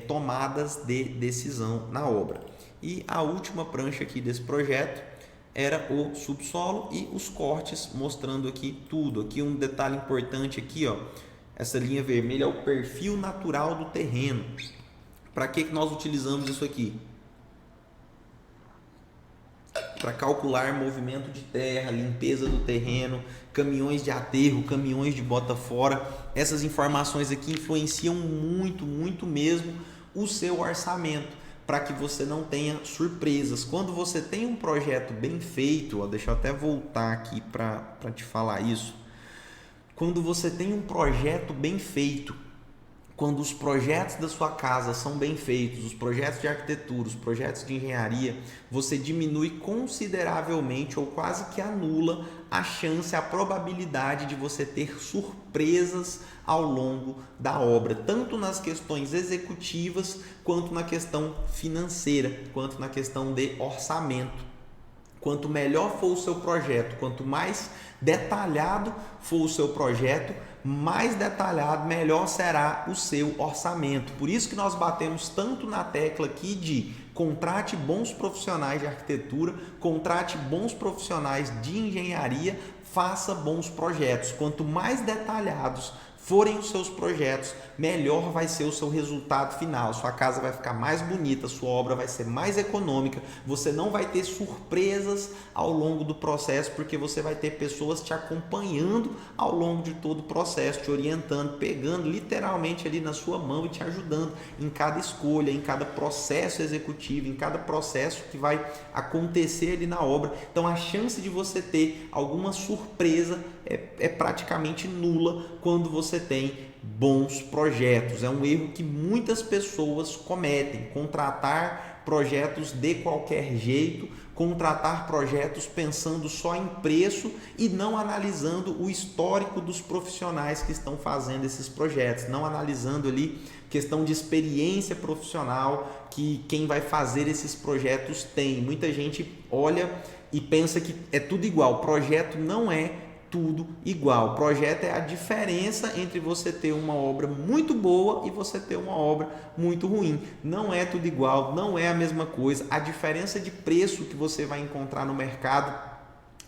tomadas de decisão na obra. E a última prancha aqui desse projeto era o subsolo e os cortes, mostrando aqui tudo. Aqui um detalhe importante aqui, essa linha vermelha é o perfil natural do terreno. Para que nós utilizamos isso aqui? Para calcular movimento de terra, limpeza do terreno, caminhões de aterro, caminhões de bota fora. Essas informações aqui influenciam muito, muito mesmo o seu orçamento, para que você não tenha surpresas. Quando você tem um projeto bem feito, deixa eu até voltar aqui para te falar isso. Quando você tem um projeto bem feito, quando os projetos da sua casa são bem feitos, os projetos de arquitetura, os projetos de engenharia, você diminui consideravelmente ou quase que anula a chance, a probabilidade de você ter surpresas ao longo da obra, tanto nas questões executivas, quanto na questão financeira, quanto na questão de orçamento. Quanto melhor for o seu projeto, quanto mais detalhado for o seu projeto, mais detalhado, melhor será o seu orçamento. Por isso que nós batemos tanto na tecla aqui de contrate bons profissionais de arquitetura, contrate bons profissionais de engenharia, faça bons projetos. Quanto mais detalhados forem os seus projetos, melhor vai ser o seu resultado final. Sua casa vai ficar mais bonita, sua obra vai ser mais econômica, você não vai ter surpresas ao longo do processo, porque você vai ter pessoas te acompanhando ao longo de todo o processo, te orientando, pegando literalmente ali na sua mão e te ajudando em cada escolha, em cada processo executivo, em cada processo que vai acontecer ali na obra. Então a chance de você ter alguma surpresa é praticamente nula quando você tem bons projetos. É um erro que muitas pessoas cometem, contratar projetos de qualquer jeito, contratar projetos pensando só em preço e não analisando o histórico dos profissionais que estão fazendo esses projetos, não analisando ali questão de experiência profissional que quem vai fazer esses projetos tem. Muita gente olha e pensa que é tudo igual. Projeto não é tudo igual. Projeto é a diferença entre você ter uma obra muito boa e você ter uma obra muito ruim. Não é tudo igual, não é a mesma coisa. A diferença de preço que você vai encontrar no mercado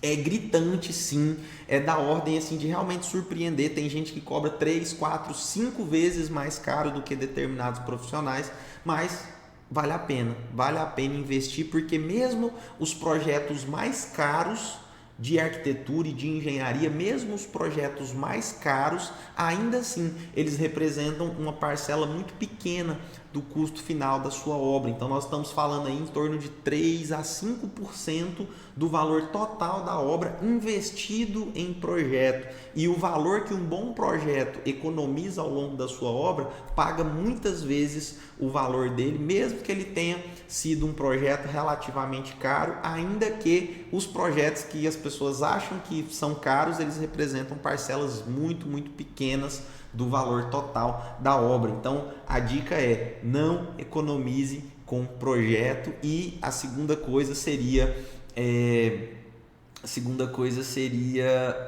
é gritante, sim, é da ordem assim de realmente surpreender. Tem gente que cobra 3, 4, 5 vezes mais caro do que determinados profissionais, mas vale a pena investir, porque mesmo os projetos mais caros de arquitetura e de engenharia, mesmo os projetos mais caros, ainda assim eles representam uma parcela muito pequena do custo final da sua obra. Então nós estamos falando aí em torno de 3 a 5% do valor total da obra investido em projeto. E o valor que um bom projeto economiza ao longo da sua obra paga muitas vezes o valor dele, mesmo que ele tenha sido um projeto relativamente caro, ainda que os projetos que as pessoas acham que são caros, eles representam parcelas muito, muito pequenas do valor total da obra. Então a dica é: não economize com projeto. E a segunda coisa seria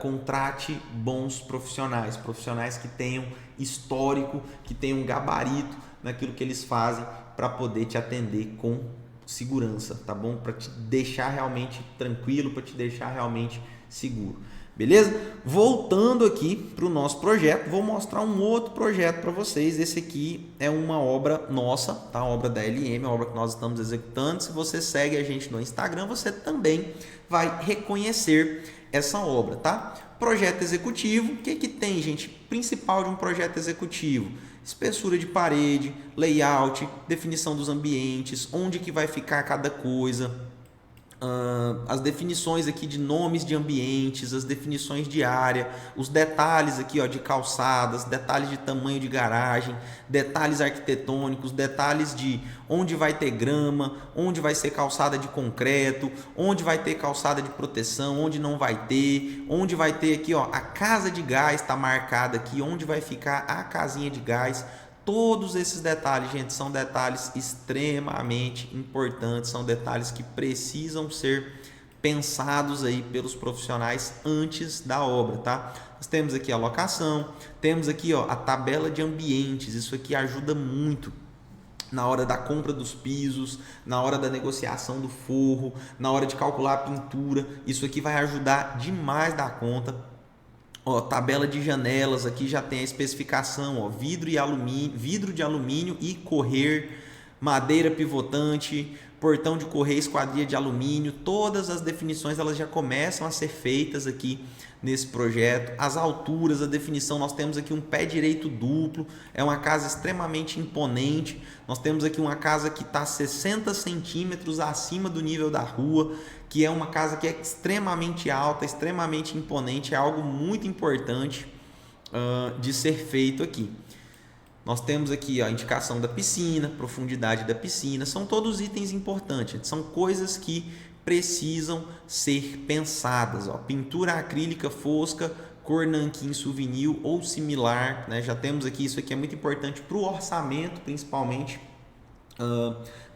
contrate bons profissionais, profissionais que tenham histórico, que tenham gabarito naquilo que eles fazem, para poder te atender com segurança, tá bom? Para te deixar realmente tranquilo, para te deixar realmente seguro. Beleza? Voltando aqui para o nosso projeto, vou mostrar um outro projeto para vocês. Esse aqui é uma obra nossa, tá? Uma obra da LM, uma obra que nós estamos executando. Se você segue a gente no Instagram, você também vai reconhecer essa obra, tá? Projeto executivo, o que que tem, gente? Principal de um projeto executivo: espessura de parede, layout, definição dos ambientes, onde que vai ficar cada coisa, as definições aqui de nomes de ambientes, as definições de área, os detalhes aqui, ó, de calçadas, detalhes de tamanho de garagem, detalhes arquitetônicos, detalhes de onde vai ter grama, onde vai ser calçada de concreto, onde vai ter calçada de proteção, onde não vai ter, onde vai ter aqui, ó, a casa de gás está marcada aqui, onde vai ficar a casinha de gás. Todos esses detalhes, gente, são detalhes extremamente importantes, são detalhes que precisam ser pensados aí pelos profissionais antes da obra, tá? Nós temos aqui a locação, temos aqui, ó, a tabela de ambientes. Isso aqui ajuda muito na hora da compra dos pisos, na hora da negociação do forro, na hora de calcular a pintura. Isso aqui vai ajudar demais da conta. Ó, tabela de janelas, aqui já tem a especificação, ó, vidro de alumínio e correr, madeira pivotante, portão de correr, esquadria de alumínio. Todas as definições elas já começam a ser feitas aqui nesse projeto. As alturas, a definição, nós temos aqui um pé direito duplo, é uma casa extremamente imponente. Nós temos aqui uma casa que está 60 centímetros acima do nível da rua, que é uma casa que é extremamente alta, extremamente imponente. É algo muito importante de ser feito aqui. Nós temos aqui a indicação da piscina, profundidade da piscina, são todos itens importantes, são coisas que precisam ser pensadas. Ó. Pintura acrílica fosca, cor nanquim souvenir ou similar, né? Já temos aqui, isso aqui é muito importante para o orçamento, principalmente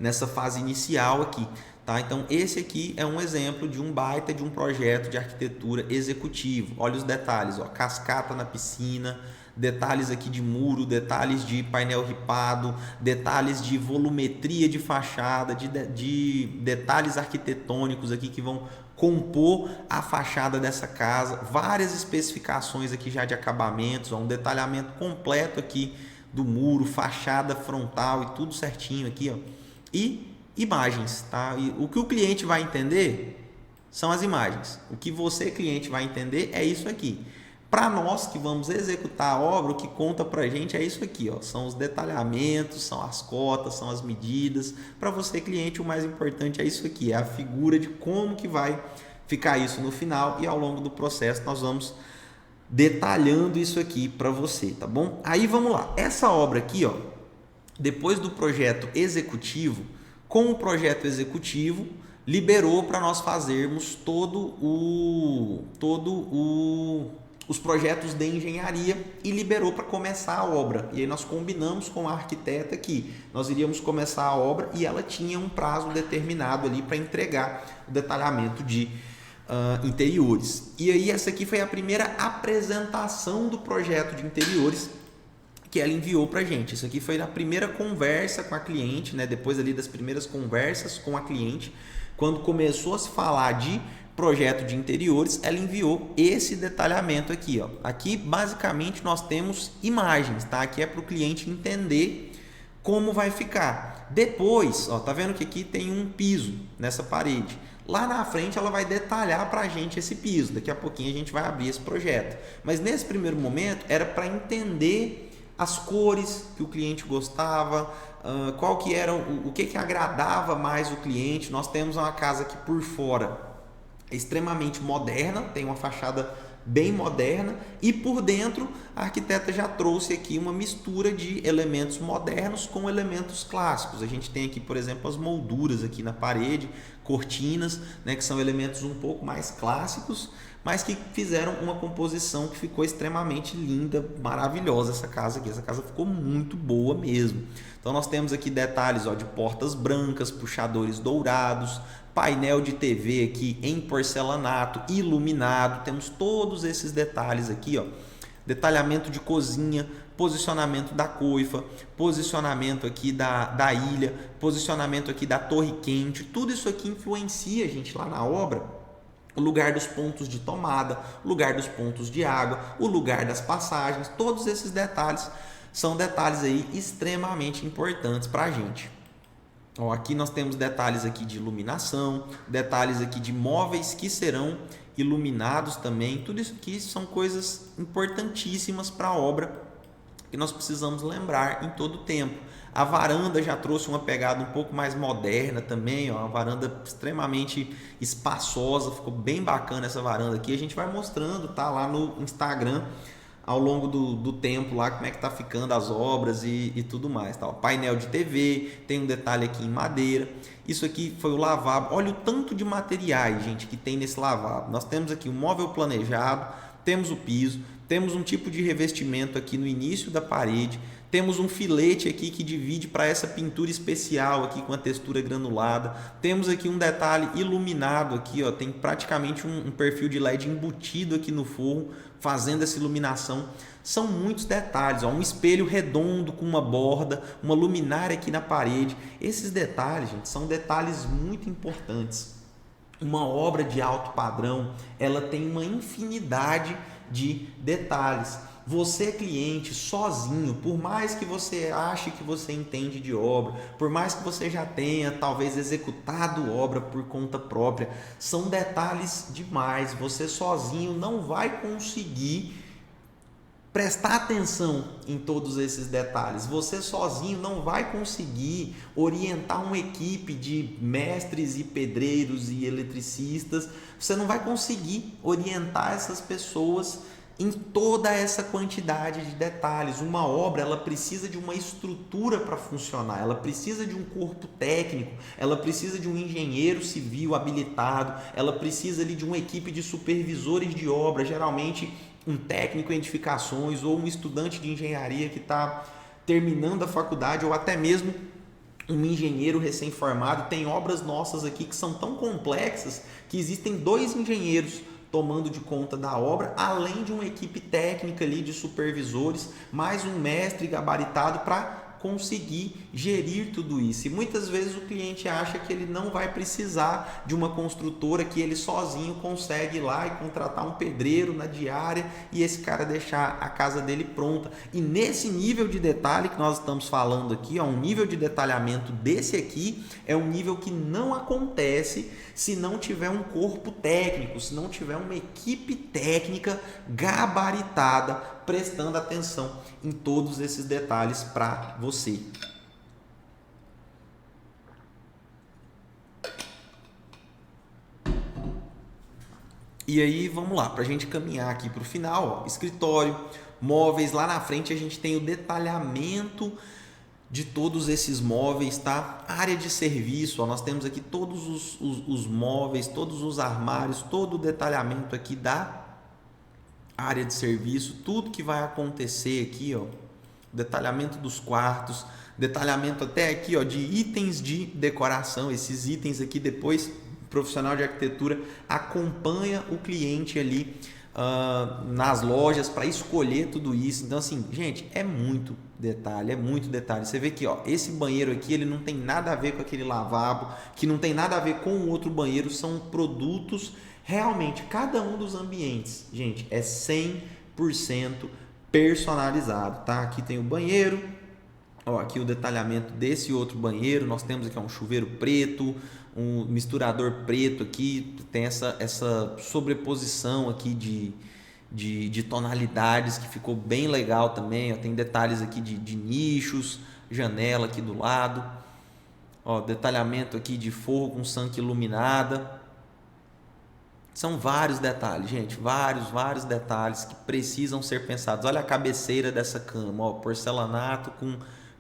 nessa fase inicial aqui. Tá? Então esse aqui é um exemplo de um baita de um projeto de arquitetura executivo. Olha os detalhes, ó, cascata na piscina, detalhes aqui de muro, detalhes de painel ripado, detalhes de volumetria de fachada, de detalhes arquitetônicos aqui que vão compor a fachada dessa casa, várias especificações aqui já de acabamentos, ó, um detalhamento completo aqui do muro, fachada frontal e tudo certinho aqui, ó. E imagens, tá? E o que o cliente vai entender são as imagens. O que você, cliente, vai entender é isso aqui. Para nós que vamos executar a obra, o que conta para a gente é isso aqui, ó. São os detalhamentos, são as cotas, são as medidas. Para você, cliente, o mais importante é isso aqui, é a figura de como que vai ficar isso no final, e ao longo do processo nós vamos detalhando isso aqui para você, tá bom? Aí vamos lá, essa obra aqui, ó, depois do projeto executivo, com o projeto executivo, liberou para nós fazermos os projetos de engenharia e liberou para começar a obra. E aí nós combinamos com a arquiteta que nós iríamos começar a obra e ela tinha um prazo determinado ali para entregar o detalhamento de interiores. E aí essa aqui foi a primeira apresentação do projeto de interiores que ela enviou para a gente. Isso aqui foi a primeira conversa com a cliente, né? Depois ali das primeiras conversas com a cliente, quando começou a se falar de projeto de interiores, ela enviou esse detalhamento aqui, ó. Aqui basicamente nós temos imagens, tá? Aqui é para o cliente entender como vai ficar. Depois, ó, tá vendo que aqui tem um piso nessa parede. Lá na frente ela vai detalhar para a gente esse piso. Daqui a pouquinho a gente vai abrir esse projeto. Mas nesse primeiro momento era para entender as cores que o cliente gostava, qual que era o que agradava mais o cliente. Nós temos uma casa que por fora é extremamente moderna, tem uma fachada bem moderna, e por dentro a arquiteta já trouxe aqui uma mistura de elementos modernos com elementos clássicos. A gente tem aqui, por exemplo, as molduras aqui na parede, cortinas, né, que são elementos um pouco mais clássicos, mas que fizeram uma composição que ficou extremamente linda, maravilhosa essa casa aqui. Essa casa ficou muito boa mesmo. Então nós temos aqui detalhes, ó, de portas brancas, puxadores dourados, painel de TV aqui em porcelanato, iluminado. Temos todos esses detalhes aqui, ó. Detalhamento de cozinha, posicionamento da coifa, posicionamento aqui da ilha, posicionamento aqui da torre quente. Tudo isso aqui influencia, gente, lá na obra. O lugar dos pontos de tomada, o lugar dos pontos de água, o lugar das passagens. Todos esses detalhes são detalhes aí extremamente importantes para a gente. Ó, aqui nós temos detalhes aqui de iluminação, detalhes aqui de móveis que serão iluminados também. Tudo isso aqui são coisas importantíssimas para a obra que nós precisamos lembrar em todo o tempo. A varanda já trouxe uma pegada um pouco mais moderna também, ó, uma varanda extremamente espaçosa, ficou bem bacana essa varanda aqui. A gente vai mostrando, tá, lá no Instagram ao longo do tempo lá como é que tá ficando as obras e tudo mais, tá? O painel de TV, tem um detalhe aqui em madeira. Isso aqui foi o lavabo. Olha o tanto de materiais, gente, que tem nesse lavabo. Nós temos aqui um móvel planejado, temos o piso, temos um tipo de revestimento aqui no início da parede, temos um filete aqui que divide para essa pintura especial aqui com a textura granulada, temos aqui um detalhe iluminado aqui, ó, tem praticamente um perfil de LED embutido aqui no forro, fazendo essa iluminação. São muitos detalhes, ó, um espelho redondo com uma borda, uma luminária aqui na parede. Esses detalhes, gente, são detalhes muito importantes. Uma obra de alto padrão, ela tem uma infinidade de detalhes. Você, cliente, sozinho, por mais que você ache que você entende de obra, por mais que você já tenha talvez executado obra por conta própria, são detalhes demais. Você sozinho não vai conseguir prestar atenção em todos esses detalhes. Você sozinho não vai conseguir orientar uma equipe de mestres e pedreiros e eletricistas. Você não vai conseguir orientar essas pessoas em toda essa quantidade de detalhes. Uma obra, ela precisa de uma estrutura para funcionar, ela precisa de um corpo técnico, ela precisa de um engenheiro civil habilitado, ela precisa ali de uma equipe de supervisores de obra, geralmente um técnico em edificações ou um estudante de engenharia que está terminando a faculdade, ou até mesmo um engenheiro recém-formado. Tem obras nossas aqui que são tão complexas que existem 2 engenheiros tomando de conta da obra, além de uma equipe técnica ali de supervisores, mais um mestre gabaritado para conseguir gerir tudo isso. E muitas vezes o cliente acha que ele não vai precisar de uma construtora, que ele sozinho consegue ir lá e contratar um pedreiro na diária e esse cara deixar a casa dele pronta. E nesse nível de detalhe que nós estamos falando aqui, ó, um nível de detalhamento desse aqui é um nível que não acontece se não tiver um corpo técnico, se não tiver uma equipe técnica gabaritada prestando atenção em todos esses detalhes para você. E aí vamos lá, para a gente caminhar aqui para o final, ó, escritório, móveis, lá na frente a gente tem o detalhamento de todos esses móveis, tá? Área de serviço, ó, nós temos aqui todos os móveis, todos os armários, todo o detalhamento aqui da área de serviço, tudo que vai acontecer aqui, ó, detalhamento dos quartos, detalhamento até aqui, ó, de itens de decoração. Esses itens aqui depois o profissional de arquitetura acompanha o cliente ali nas lojas para escolher tudo isso. Então assim, gente, é muito detalhe, é muito detalhe. Você vê que, ó, esse banheiro aqui, ele não tem nada a ver com aquele lavabo, que não tem nada a ver com o outro banheiro, são produtos realmente, cada um dos ambientes, gente, é 100% personalizado, tá? Aqui tem o banheiro, ó, aqui o detalhamento desse outro banheiro, nós temos aqui um chuveiro preto, um misturador preto aqui, tem essa sobreposição aqui de tonalidades que ficou bem legal também, ó, tem detalhes aqui de nichos, janela aqui do lado, ó, detalhamento aqui de forro com sanque iluminada. São vários detalhes, gente, vários detalhes que precisam ser pensados. Olha a cabeceira dessa cama, ó, porcelanato com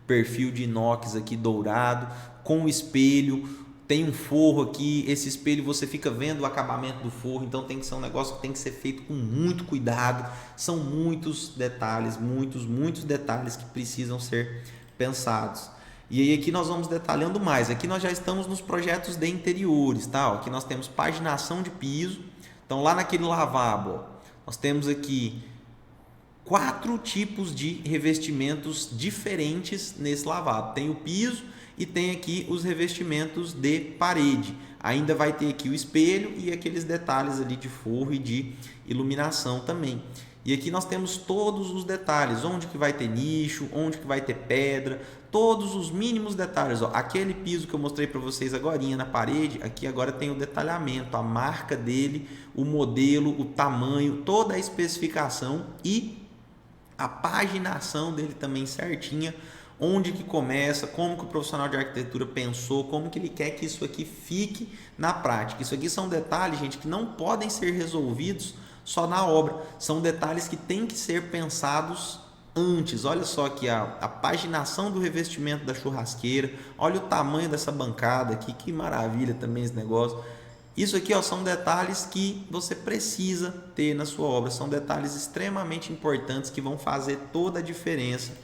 perfil de inox aqui dourado, com espelho, tem um forro aqui, esse espelho você fica vendo o acabamento do forro, então tem que ser um negócio que tem que ser feito com muito cuidado. São muitos detalhes, muitos detalhes que precisam ser pensados. E aí aqui nós vamos detalhando mais. Aqui nós já estamos nos projetos de interiores, tá? Aqui nós temos paginação de piso. Então lá naquele lavabo, ó, nós temos aqui 4 tipos de revestimentos diferentes nesse lavabo. Tem o piso e tem aqui os revestimentos de parede. Ainda vai ter aqui o espelho e aqueles detalhes ali de forro e de iluminação também. E aqui nós temos todos os detalhes, onde que vai ter nicho, onde que vai ter pedra, todos os mínimos detalhes. Ó, aquele piso que eu mostrei para vocês agorinha na parede, aqui agora tem o detalhamento, a marca dele, o modelo, o tamanho, toda a especificação e a paginação dele também certinha, onde que começa, como que o profissional de arquitetura pensou, como que ele quer que isso aqui fique na prática. Isso aqui são detalhes, gente, que não podem ser resolvidos só na obra, são detalhes que têm que ser pensados antes. Olha só aqui a paginação do revestimento da churrasqueira, olha o tamanho dessa bancada aqui, que maravilha também esse negócio. Isso aqui, ó, são detalhes que você precisa ter na sua obra, são detalhes extremamente importantes que vão fazer toda a diferença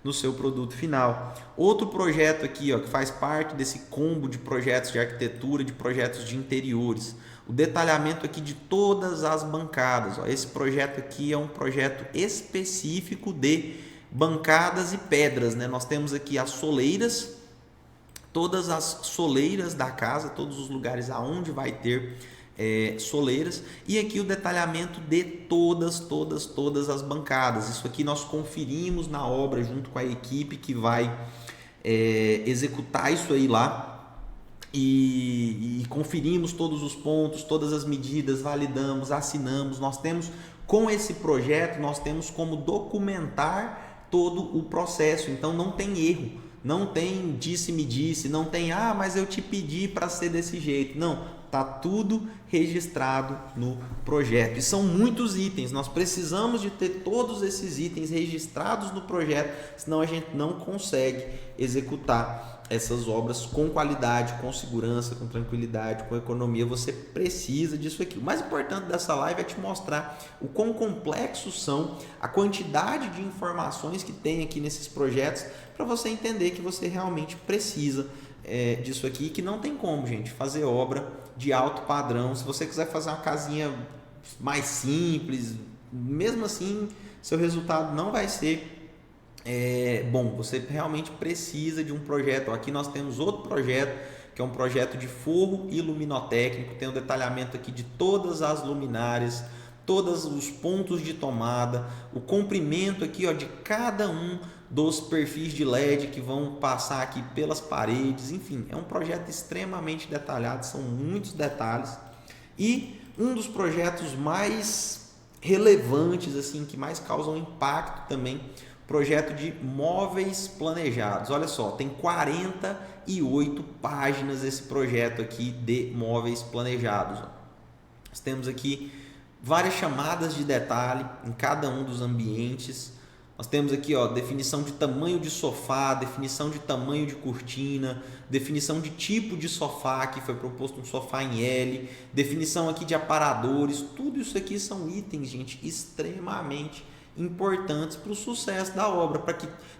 no seu produto final. Outro projeto aqui, ó, que faz parte desse combo de projetos de arquitetura, de projetos de interiores, o detalhamento aqui de todas as bancadas. Ó, esse projeto aqui é um projeto específico de bancadas e pedras, né? Nós temos aqui as soleiras, todas as soleiras da casa, todos os lugares aonde vai ter soleiras, e aqui o detalhamento de todas as bancadas. Isso aqui nós conferimos na obra junto com a equipe que vai executar isso aí lá, e conferimos todos os pontos, todas as medidas, validamos, assinamos. Nós temos, com esse projeto, nós temos como documentar todo o processo, então não tem erro, não tem disse-me disse, não tem, mas eu te pedi para ser desse jeito. Não, está tudo registrado no projeto. E são muitos itens, nós precisamos de ter todos esses itens registrados no projeto, senão a gente não consegue executar essas obras com qualidade, com segurança, com tranquilidade, com economia. Você precisa disso aqui. O mais importante dessa live é te mostrar o quão complexos são, a quantidade de informações que tem aqui nesses projetos, para você entender que você realmente precisa disso aqui, que não tem como, gente, fazer obra de alto padrão. Se você quiser fazer uma casinha mais simples, mesmo assim, seu resultado não vai ser bom. Você realmente precisa de um projeto. Aqui nós temos outro projeto, que é um projeto de forro iluminotécnico, tem o detalhamento aqui de todas as luminárias, todos os pontos de tomada, o comprimento aqui, ó, de cada um dos perfis de LED que vão passar aqui pelas paredes. Enfim, é um projeto extremamente detalhado, são muitos detalhes, e um dos projetos mais relevantes, assim, que mais causam impacto também, projeto de móveis planejados. Olha só, tem 48 páginas esse projeto aqui de móveis planejados. Nós temos aqui várias chamadas de detalhe em cada um dos ambientes. Nós temos aqui, ó, definição de tamanho de sofá, definição de tamanho de cortina, definição de tipo de sofá, que foi proposto um sofá em L, definição aqui de aparadores. Tudo isso aqui são itens, gente, extremamente importantes para o sucesso da obra,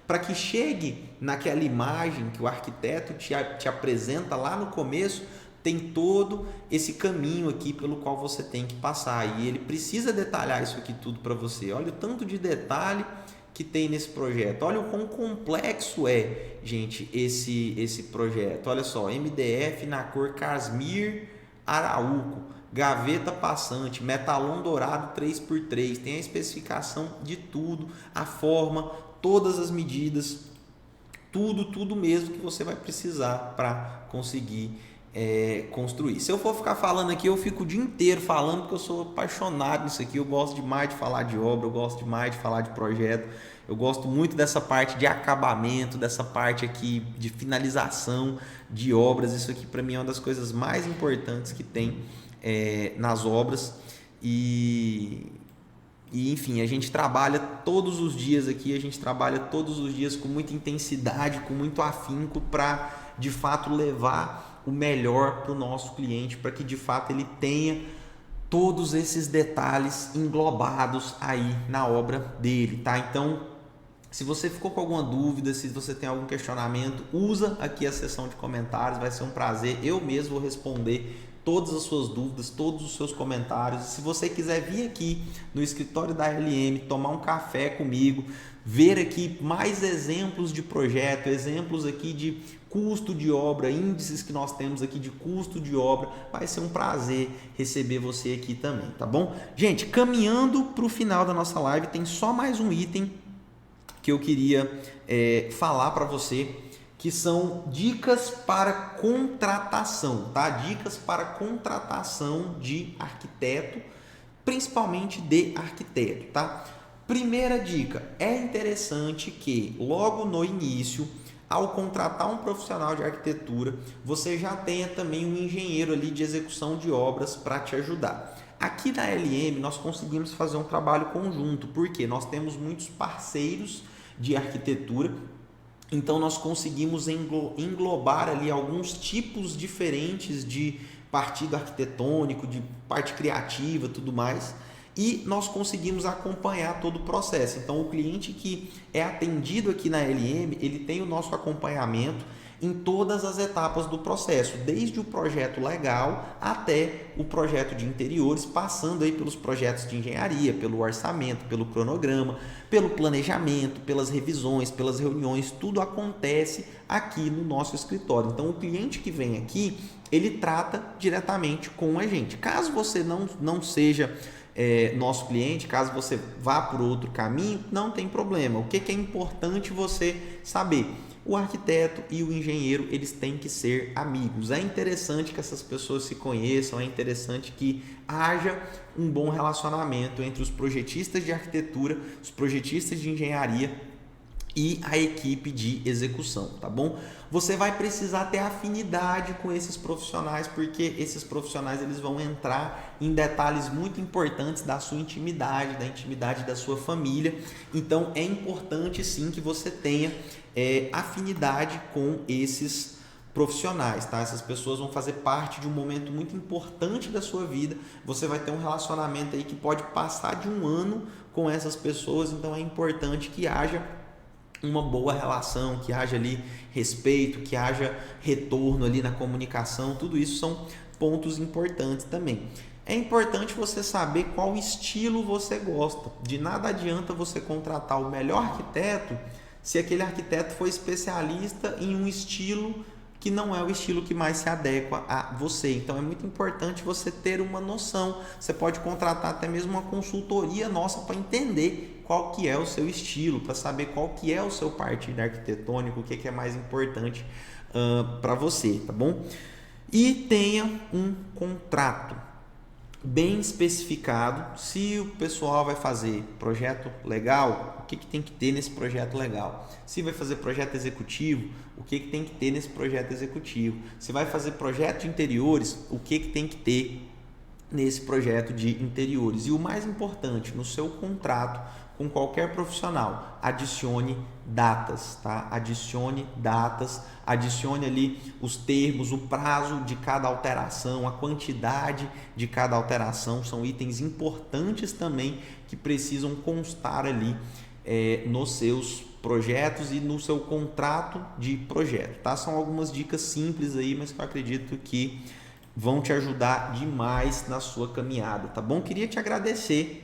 para que chegue naquela imagem que o arquiteto te apresenta lá no começo. Tem todo esse caminho aqui pelo qual você tem que passar, e ele precisa detalhar isso aqui tudo para você. Olha o tanto de detalhe que tem nesse projeto, olha o quão complexo é, gente, esse projeto. Olha só, MDF na cor Casmir Araúco, gaveta passante, metalon dourado 3x3, tem a especificação de tudo, a forma, todas as medidas, tudo mesmo que você vai precisar para conseguir construir. Se eu for ficar falando aqui, eu fico o dia inteiro falando, porque eu sou apaixonado nisso aqui. Eu gosto demais de falar de obra, eu gosto demais de falar de projeto, eu gosto muito dessa parte de acabamento, dessa parte aqui de finalização de obras. Isso aqui para mim é uma das coisas mais importantes que tem nas obras. E enfim, a gente trabalha todos os dias aqui, a gente trabalha todos os dias com muita intensidade, com muito afinco, para de fato levar o melhor para o nosso cliente, para que de fato ele tenha todos esses detalhes englobados aí na obra dele, tá? Então, se você ficou com alguma dúvida, se você tem algum questionamento, usa aqui a seção de comentários, vai ser um prazer, eu mesmo vou responder todas as suas dúvidas, todos os seus comentários. Se você quiser vir aqui no escritório da LM, tomar um café comigo, ver aqui mais exemplos de projeto, exemplos aqui de custo de obra, índices que nós temos aqui de custo de obra, vai ser um prazer receber você aqui também, tá bom? Gente, caminhando para o final da nossa live, tem só mais um item que eu queria falar para você, que são dicas para contratação, tá? Dicas para contratação de arquiteto, principalmente de arquiteto, tá? Primeira dica, é interessante que logo no início, ao contratar um profissional de arquitetura, você já tenha também um engenheiro ali de execução de obras para te ajudar. Aqui na LM nós conseguimos fazer um trabalho conjunto, porque nós temos muitos parceiros de arquitetura, então nós conseguimos englobar ali alguns tipos diferentes de partido arquitetônico, de parte criativa, tudo mais, e nós conseguimos acompanhar todo o processo. Então o cliente que é atendido aqui na LM, ele tem o nosso acompanhamento em todas as etapas do processo, desde o projeto legal até o projeto de interiores, passando aí pelos projetos de engenharia, pelo orçamento, pelo cronograma, pelo planejamento, pelas revisões, pelas reuniões, tudo acontece aqui no nosso escritório. Então o cliente que vem aqui, ele trata diretamente com a gente. Caso você não seja nosso cliente, caso você vá por outro caminho, não tem problema. O que é importante você saber? O arquiteto e o engenheiro, eles têm que ser amigos. É interessante que essas pessoas se conheçam, é interessante que haja um bom relacionamento entre os projetistas de arquitetura, os projetistas de engenharia e a equipe de execução, tá bom? Você vai precisar ter afinidade com esses profissionais, porque esses profissionais eles vão entrar em detalhes muito importantes da sua intimidade, da intimidade da sua família. Então é importante sim que você tenha afinidade com esses profissionais, tá? Essas pessoas vão fazer parte de um momento muito importante da sua vida. Você vai ter um relacionamento aí que pode passar de um ano com essas pessoas, então é importante que haja uma boa relação, que haja ali respeito, que haja retorno ali na comunicação. Tudo isso são pontos importantes também. É importante você saber qual estilo você gosta. De nada adianta você contratar o melhor arquiteto se aquele arquiteto for especialista em um estilo que não é o estilo que mais se adequa a você. Então é muito importante você ter uma noção. Você pode contratar até mesmo uma consultoria nossa para entender qual que é o seu estilo, para saber qual que é o seu partido arquitetônico, o que é mais importante para você, tá bom? E tenha um contrato bem especificado. Se o pessoal vai fazer projeto legal, o que tem que ter nesse projeto legal? Se vai fazer projeto executivo, o que tem que ter nesse projeto executivo? Se vai fazer projeto de interiores, o que tem que ter nesse projeto de interiores. E o mais importante, no seu contrato com qualquer profissional, adicione datas, tá? Adicione datas, adicione ali os termos, o prazo de cada alteração, a quantidade de cada alteração, são itens importantes também que precisam constar ali nos seus projetos e no seu contrato de projeto, tá? São algumas dicas simples aí, mas que eu acredito que vão te ajudar demais na sua caminhada, tá bom? Queria te agradecer.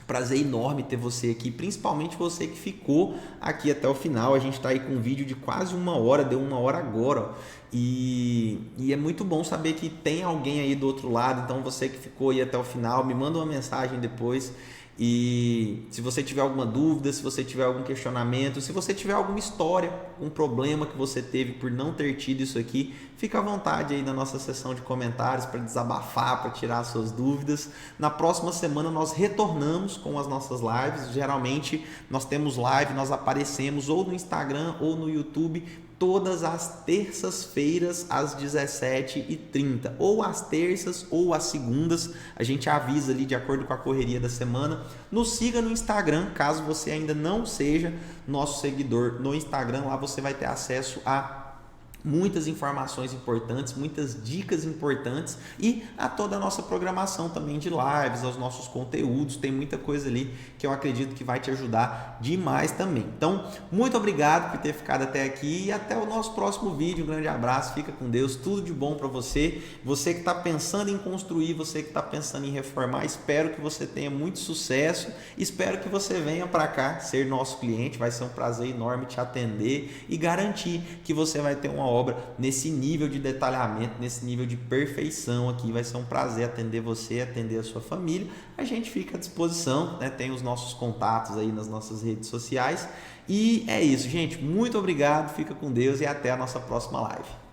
Prazer enorme ter você aqui, principalmente você que ficou aqui até o final. A gente está aí com um vídeo de quase 1 hora, deu 1 hora agora, ó. E é muito bom saber que tem alguém aí do outro lado. Então você que ficou aí até o final, me manda uma mensagem depois. E se você tiver alguma dúvida, se você tiver algum questionamento, se você tiver alguma história, um problema que você teve por não ter tido isso aqui, fica à vontade aí na nossa seção de comentários para desabafar, para tirar suas dúvidas. Na próxima semana nós retornamos com as nossas lives. Geralmente nós temos live, nós aparecemos ou no Instagram ou no YouTube todas as terças-feiras às 17h30, ou às terças ou às segundas, a gente avisa ali de acordo com a correria da semana. Nos siga no Instagram, caso você ainda não seja nosso seguidor no Instagram, lá você vai ter acesso a muitas informações importantes, muitas dicas importantes e a toda a nossa programação também de lives, aos nossos conteúdos, tem muita coisa ali que eu acredito que vai te ajudar demais também. Então, muito obrigado por ter ficado até aqui e até o nosso próximo vídeo. Um grande abraço, fica com Deus, tudo de bom para você. Você que está pensando em construir, você que está pensando em reformar, espero que você tenha muito sucesso, espero que você venha para cá ser nosso cliente, vai ser um prazer enorme te atender e garantir que você vai ter uma obra nesse nível de detalhamento, nesse nível de perfeição aqui. Vai ser um prazer atender você, atender a sua família. A gente fica à disposição, né? Tem os nossos contatos aí nas nossas redes sociais. E é isso, gente. Muito obrigado, fica com Deus e até a nossa próxima live.